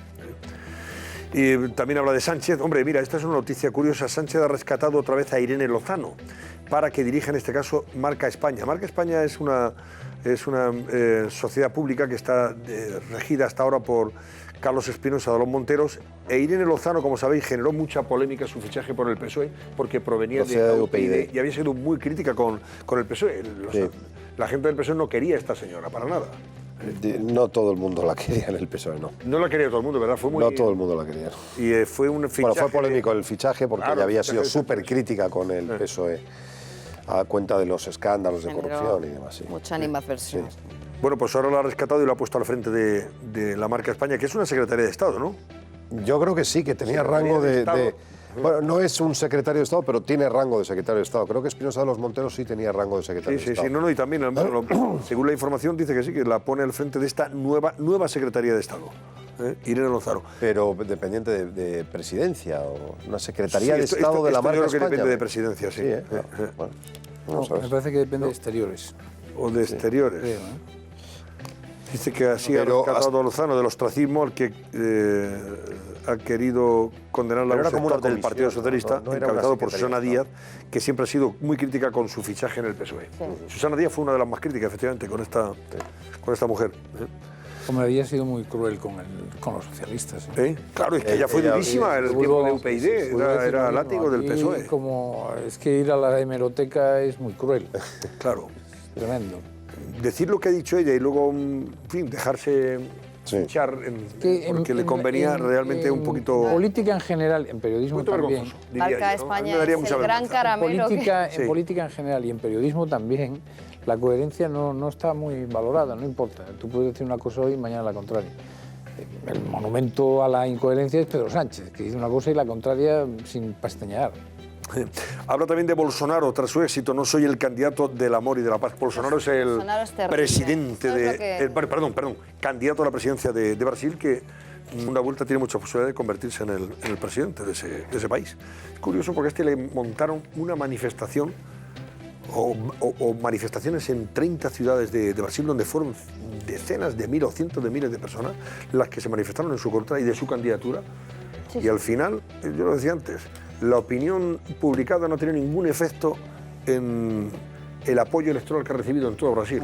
Y también habla de Sánchez. Hombre, mira, esta es una noticia curiosa. Sánchez ha rescatado otra vez a Irene Lozano para que dirija, en este caso, Marca España. Marca España es una sociedad pública que está regida hasta ahora por Carlos Espinosa de los Monteros, e Irene Lozano, como sabéis, generó mucha polémica su fichaje por el PSOE porque provenía de UPyD y había sido muy crítica con el PSOE. La gente del PSOE no quería a esta señora para nada. No todo el mundo la quería en el PSOE, no. No la quería todo el mundo, ¿verdad? No todo el mundo la quería. Y fue un fichaje... Bueno, fue polémico el fichaje porque ella había sido súper crítica con el PSOE a cuenta de los escándalos de corrupción y demás. Sí. Mucha animadversión. Sí. Bueno, pues ahora lo ha rescatado y lo ha puesto al frente de la Marca España, que es una secretaría de Estado, ¿no? Yo creo que sí, que tenía rango de... Bueno, no es un secretario de Estado, pero tiene rango de secretario de Estado. Creo que Espinosa de los Monteros sí tenía rango de secretario de Estado. Sí, no, y también, según la información, dice que sí, que la pone al frente de esta nueva secretaría de Estado. Irene Lozano. Pero dependiente de presidencia o una secretaría de Estado de la Marca España. Yo creo que depende de presidencia, sí. Bueno, me parece que depende de exteriores. O de exteriores. Creo, Dice que así ha rescatado a Lozano del ostracismo al que ha querido condenar Pero la era como una del Partido comisión, Socialista, no era una encabezado por secretaría, Susana Díaz, que siempre ha sido muy crítica con su fichaje en el PSOE. Susana Díaz fue una de las más críticas, efectivamente, con esta mujer. Hombre, había sido muy cruel con los socialistas. Claro, es que ella fue durísima en el tiempo de UPyD, era látigo del PSOE. Es que ir a la hemeroteca es muy cruel. Claro. Tremendo. Decir lo que ha dicho ella y luego, en fin, dejarse echar porque le convenía realmente un poquito... En política en general, en periodismo también. Marca España es el gran caramelo. En política en general y en periodismo también, la coherencia no está muy valorada, no importa. Tú puedes decir una cosa hoy y mañana la contraria. El monumento a la incoherencia es Pedro Sánchez, que dice una cosa y la contraria sin pestañear. Habla también de Bolsonaro tras su éxito. No soy el candidato del amor y de la paz. Bolsonaro es el presidente candidato a la presidencia de Brasil, que en una vuelta tiene mucha posibilidad de convertirse en el presidente de ese país. Es curioso porque le montaron una manifestación o manifestaciones en 30 ciudades de Brasil, donde fueron decenas de miles o cientos de miles de personas las que se manifestaron en su contra y de su candidatura. Y al final, yo lo decía antes, la opinión publicada no tiene ningún efecto en el apoyo electoral que ha recibido en todo Brasil.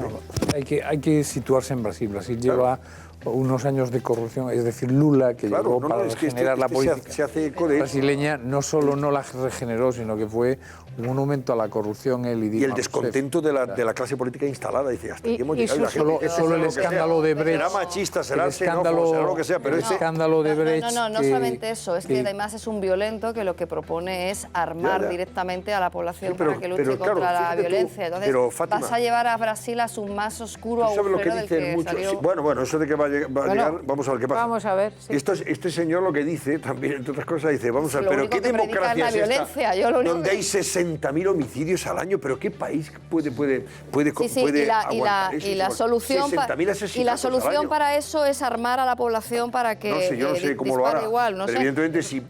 Hay que situarse en Brasil. Brasil lleva unos años de corrupción, es decir, Lula, que llegó para regenerar la política brasileña, no solo no la regeneró, sino que fue un monumento a la corrupción. Y el descontento de la clase política instalada. Dice, hasta aquí hemos llegado. Solo el escándalo de Brecht. Será machista, será xenófobo, será lo que sea, pero el escándalo de Brecht... No solamente eso, es que además es un violento que lo que propone es armar directamente a la población para que luche contra la violencia. Entonces vas a llevar a Brasil a su más oscuro agujero del que salió... Bueno, eso de que va a llegar, vamos a ver qué pasa. Vamos a ver. Sí. Este señor lo que dice, también entre otras cosas, dice, vamos a ver, pero ¿qué democracia es esta? Donde hay 60.000 homicidios al año, pero ¿qué país puede aguantar eso? Y la solución para eso es armar a la población para que no sé, yo no sé cómo lo hará. Igual, no pero sé. evidentemente, si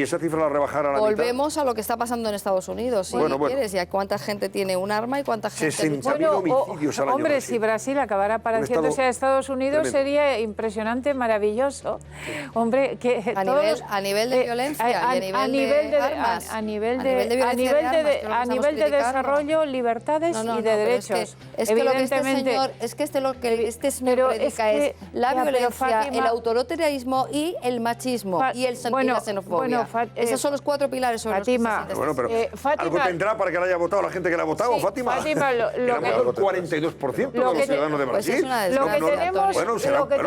esa cifra la rebajara a la volvemos mitad, a lo que está pasando en Estados Unidos. Si quieres, y a cuánta gente tiene un arma y cuánta gente... 60.000 homicidios al año. Hombre, si Brasil acabara pareciéndose a Estados Unidos, sería impresionante, maravilloso. Hombre, que a nivel de violencia y a nivel de armas, a nivel de desarrollo, libertades y de derechos. Es que lo que este señor predica es la violencia, el autoritarismo y el machismo y la xenofobia. Esos son los 4 pilares sobre los que se siente. Bueno, pero algo tendrá para que la haya votado la gente que la ha votado, Fátima. Fátima, el 42% de los ciudadanos de Brasil.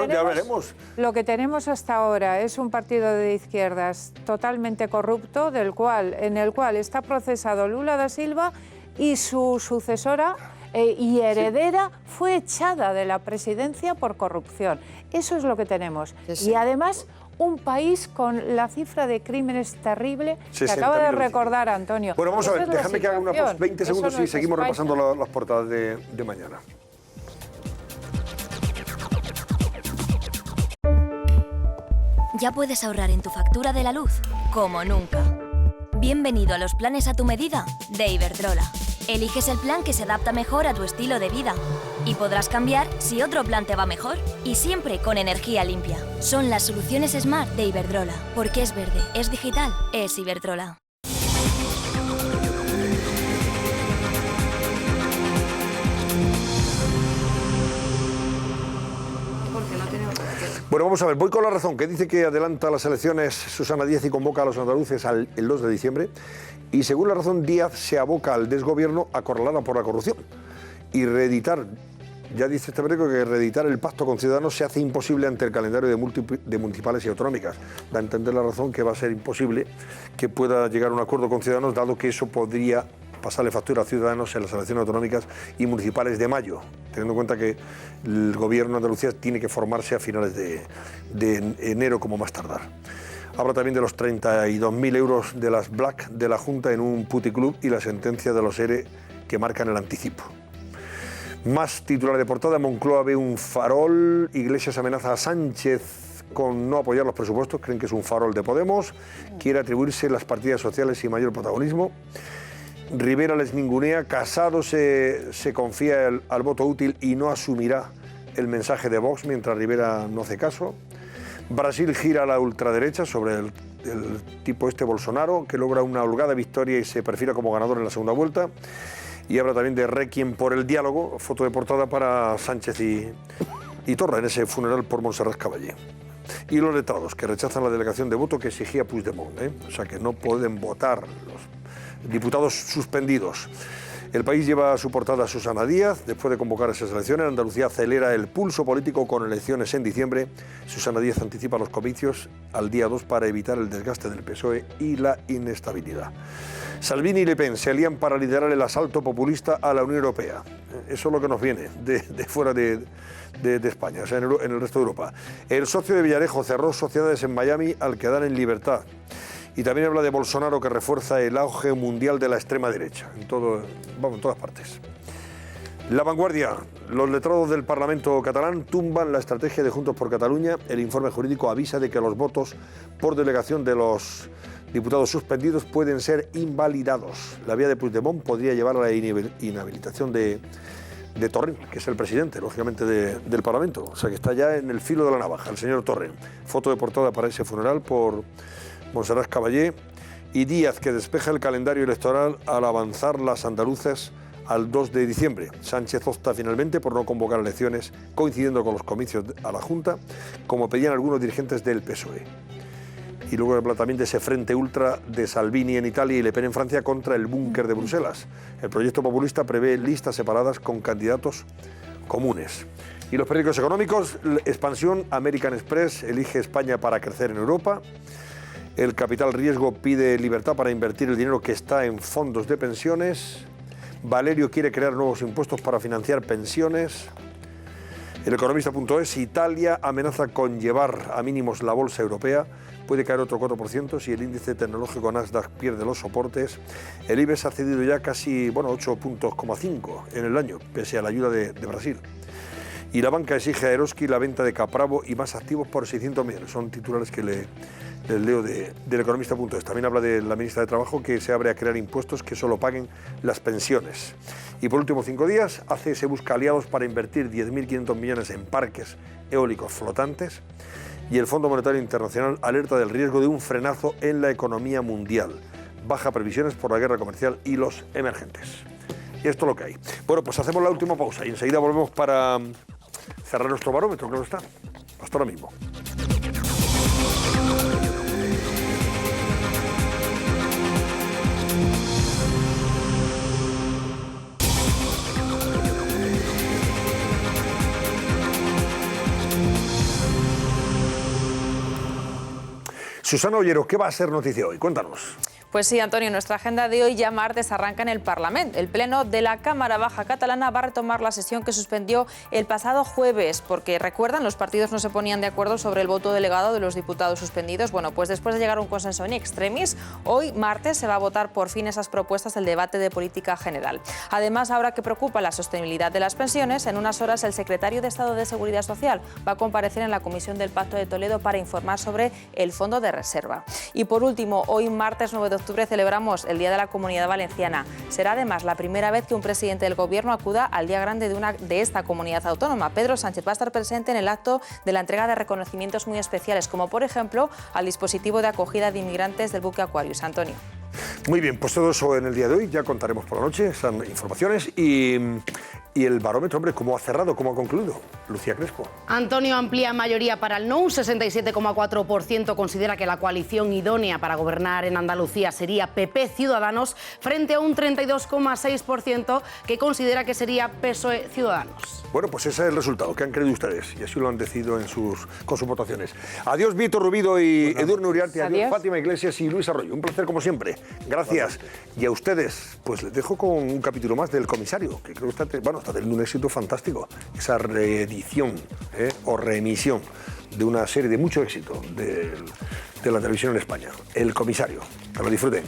Ya veremos. Lo que tenemos hasta ahora es un partido de izquierdas totalmente corrupto, en el cual está procesado Lula da Silva y su sucesora y heredera fue echada de la presidencia por corrupción. Eso es lo que tenemos. Y además un país con la cifra de crímenes terrible que acaba de recordar Antonio. Bueno, vamos a ver, déjame que haga unos 20 segundos y seguimos repasando las portadas de mañana. Ya puedes ahorrar en tu factura de la luz como nunca. Bienvenido a los planes a tu medida de Iberdrola. Eliges el plan que se adapta mejor a tu estilo de vida y podrás cambiar si otro plan te va mejor y siempre con energía limpia. Son las soluciones Smart de Iberdrola, porque es verde, es digital, es Iberdrola. Bueno, vamos a ver, voy con La Razón, que dice que adelanta las elecciones Susana Díaz y convoca a los andaluces el 2 de diciembre. Y según La Razón, Díaz se aboca al desgobierno acorralada por la corrupción. Y reeditar, ya dice este periódico que reeditar el pacto con Ciudadanos se hace imposible ante el calendario de municipales y autonómicas. Da a entender La Razón que va a ser imposible que pueda llegar a un acuerdo con Ciudadanos, dado que eso podría pasarle factura a Ciudadanos en las elecciones autonómicas y municipales de mayo, teniendo en cuenta que el gobierno de Andalucía tiene que formarse a finales de enero como más tardar. Habla también de los 32.000 euros de las Black de la Junta en un puticlub y la sentencia de los ERE que marcan el anticipo. Más titular de portada, Moncloa ve un farol, Iglesias amenaza a Sánchez con no apoyar los presupuestos, creen que es un farol de Podemos, quiere atribuirse las partidas sociales y mayor protagonismo. Rivera les ningunea, Casado se confía al voto útil y no asumirá el mensaje de Vox mientras Rivera no hace caso. Brasil gira a la ultraderecha sobre el tipo Bolsonaro, que logra una holgada victoria y se perfila como ganador en la segunda vuelta. Y habla también de requiem por el diálogo, foto de portada para Sánchez y Torra en ese funeral por Montserrat Caballé. Y los letrados, que rechazan la delegación de voto que exigía Puigdemont, o sea que no pueden votar los diputados suspendidos. El País lleva a su portada a Susana Díaz. Después de convocar esas elecciones, Andalucía acelera el pulso político con elecciones en diciembre. Susana Díaz anticipa los comicios al día 2 para evitar el desgaste del PSOE y la inestabilidad. Salvini y Le Pen se alían para liderar el asalto populista a la Unión Europea. Eso es lo que nos viene de fuera de España, o sea, en el resto de Europa. El socio de Villarejo cerró sociedades en Miami al quedar en libertad. Y también habla de Bolsonaro, que refuerza el auge mundial de la extrema derecha, en todas partes. La Vanguardia. Los letrados del Parlamento catalán tumban la estrategia de Juntos por Cataluña. El informe jurídico avisa de que los votos por delegación de los diputados suspendidos pueden ser invalidados. La vía de Puigdemont podría llevar a la inhabilitación de Torrent, que es el presidente, lógicamente, del Parlamento. O sea, que está ya en el filo de la navaja, el señor Torrent. Foto de portada para ese funeral por Montserrat Caballé. Y Díaz, que despeja el calendario electoral al avanzar las andaluces al 2 de diciembre. Sánchez opta finalmente por no convocar elecciones coincidiendo con los comicios a la Junta, como pedían algunos dirigentes del PSOE. Y luego habla también de ese frente ultra de Salvini en Italia y Le Pen en Francia contra el búnker de Bruselas. El proyecto populista prevé listas separadas con candidatos comunes. Y los periódicos económicos, expansión, American Express elige España para crecer en Europa. El Capital Riesgo pide libertad para invertir el dinero que está en fondos de pensiones. Valerio quiere crear nuevos impuestos para financiar pensiones. El Economista.es, Italia amenaza con llevar a mínimos la bolsa europea. Puede caer otro 4% si el índice tecnológico Nasdaq pierde los soportes. El IBEX ha cedido ya casi 8,5 puntos en el año, pese a la ayuda de Brasil. Y la banca exige a Eroski la venta de Capravo y más activos por 600 millones. Son titulares que les leo del Economista.es. También habla de la ministra de Trabajo, que se abre a crear impuestos que solo paguen las pensiones. Y por último, 5 días, ACS busca aliados para invertir 10.500 millones en parques eólicos flotantes. Y el Fondo Monetario Internacional alerta del riesgo de un frenazo en la economía mundial. Baja previsiones por la guerra comercial y los emergentes. Y esto es lo que hay. Bueno, pues hacemos la última pausa y enseguida volvemos para cerrar nuestro barómetro, claro está. Hasta ahora mismo. Susana Ollero, ¿qué va a ser noticia hoy? Cuéntanos. Pues sí, Antonio, nuestra agenda de hoy ya martes arranca en el Parlamento. El Pleno de la Cámara Baja Catalana va a retomar la sesión que suspendió el pasado jueves, porque recuerdan, los partidos no se ponían de acuerdo sobre el voto delegado de los diputados suspendidos. Bueno, pues después de llegar a un consenso in extremis, hoy martes se va a votar por fin esas propuestas del debate de política general. Además, ahora que preocupa la sostenibilidad de las pensiones, en unas horas el secretario de Estado de Seguridad Social va a comparecer en la Comisión del Pacto de Toledo para informar sobre el fondo de reserva. Y por último, hoy martes 9 de octubre celebramos el Día de la Comunidad Valenciana. Será además la primera vez que un presidente del Gobierno acuda al día grande de esta comunidad autónoma. Pedro Sánchez va a estar presente en el acto de la entrega de reconocimientos muy especiales, como por ejemplo al dispositivo de acogida de inmigrantes del buque Aquarius. Antonio. Muy bien, pues todo eso en el día de hoy, ya contaremos por la noche esas informaciones y el barómetro, hombre, ¿cómo ha cerrado, cómo ha concluido? Lucía Crespo. Antonio, amplia mayoría para el no, un 67,4% considera que la coalición idónea para gobernar en Andalucía sería PP Ciudadanos, frente a un 32,6% que considera que sería PSOE Ciudadanos. Bueno, pues ese es el resultado que han creído ustedes y así lo han decidido con sus votaciones. Adiós Víctor Rubido y Edurne Uriarte, adiós Fátima Iglesias y Luis Arroyo. Un placer como siempre. Gracias. Y a ustedes, pues les dejo con un capítulo más del Comisario, que creo que está teniendo un éxito fantástico. Esa reedición o reemisión de una serie de mucho éxito de la televisión en España. El Comisario. Que lo disfruten.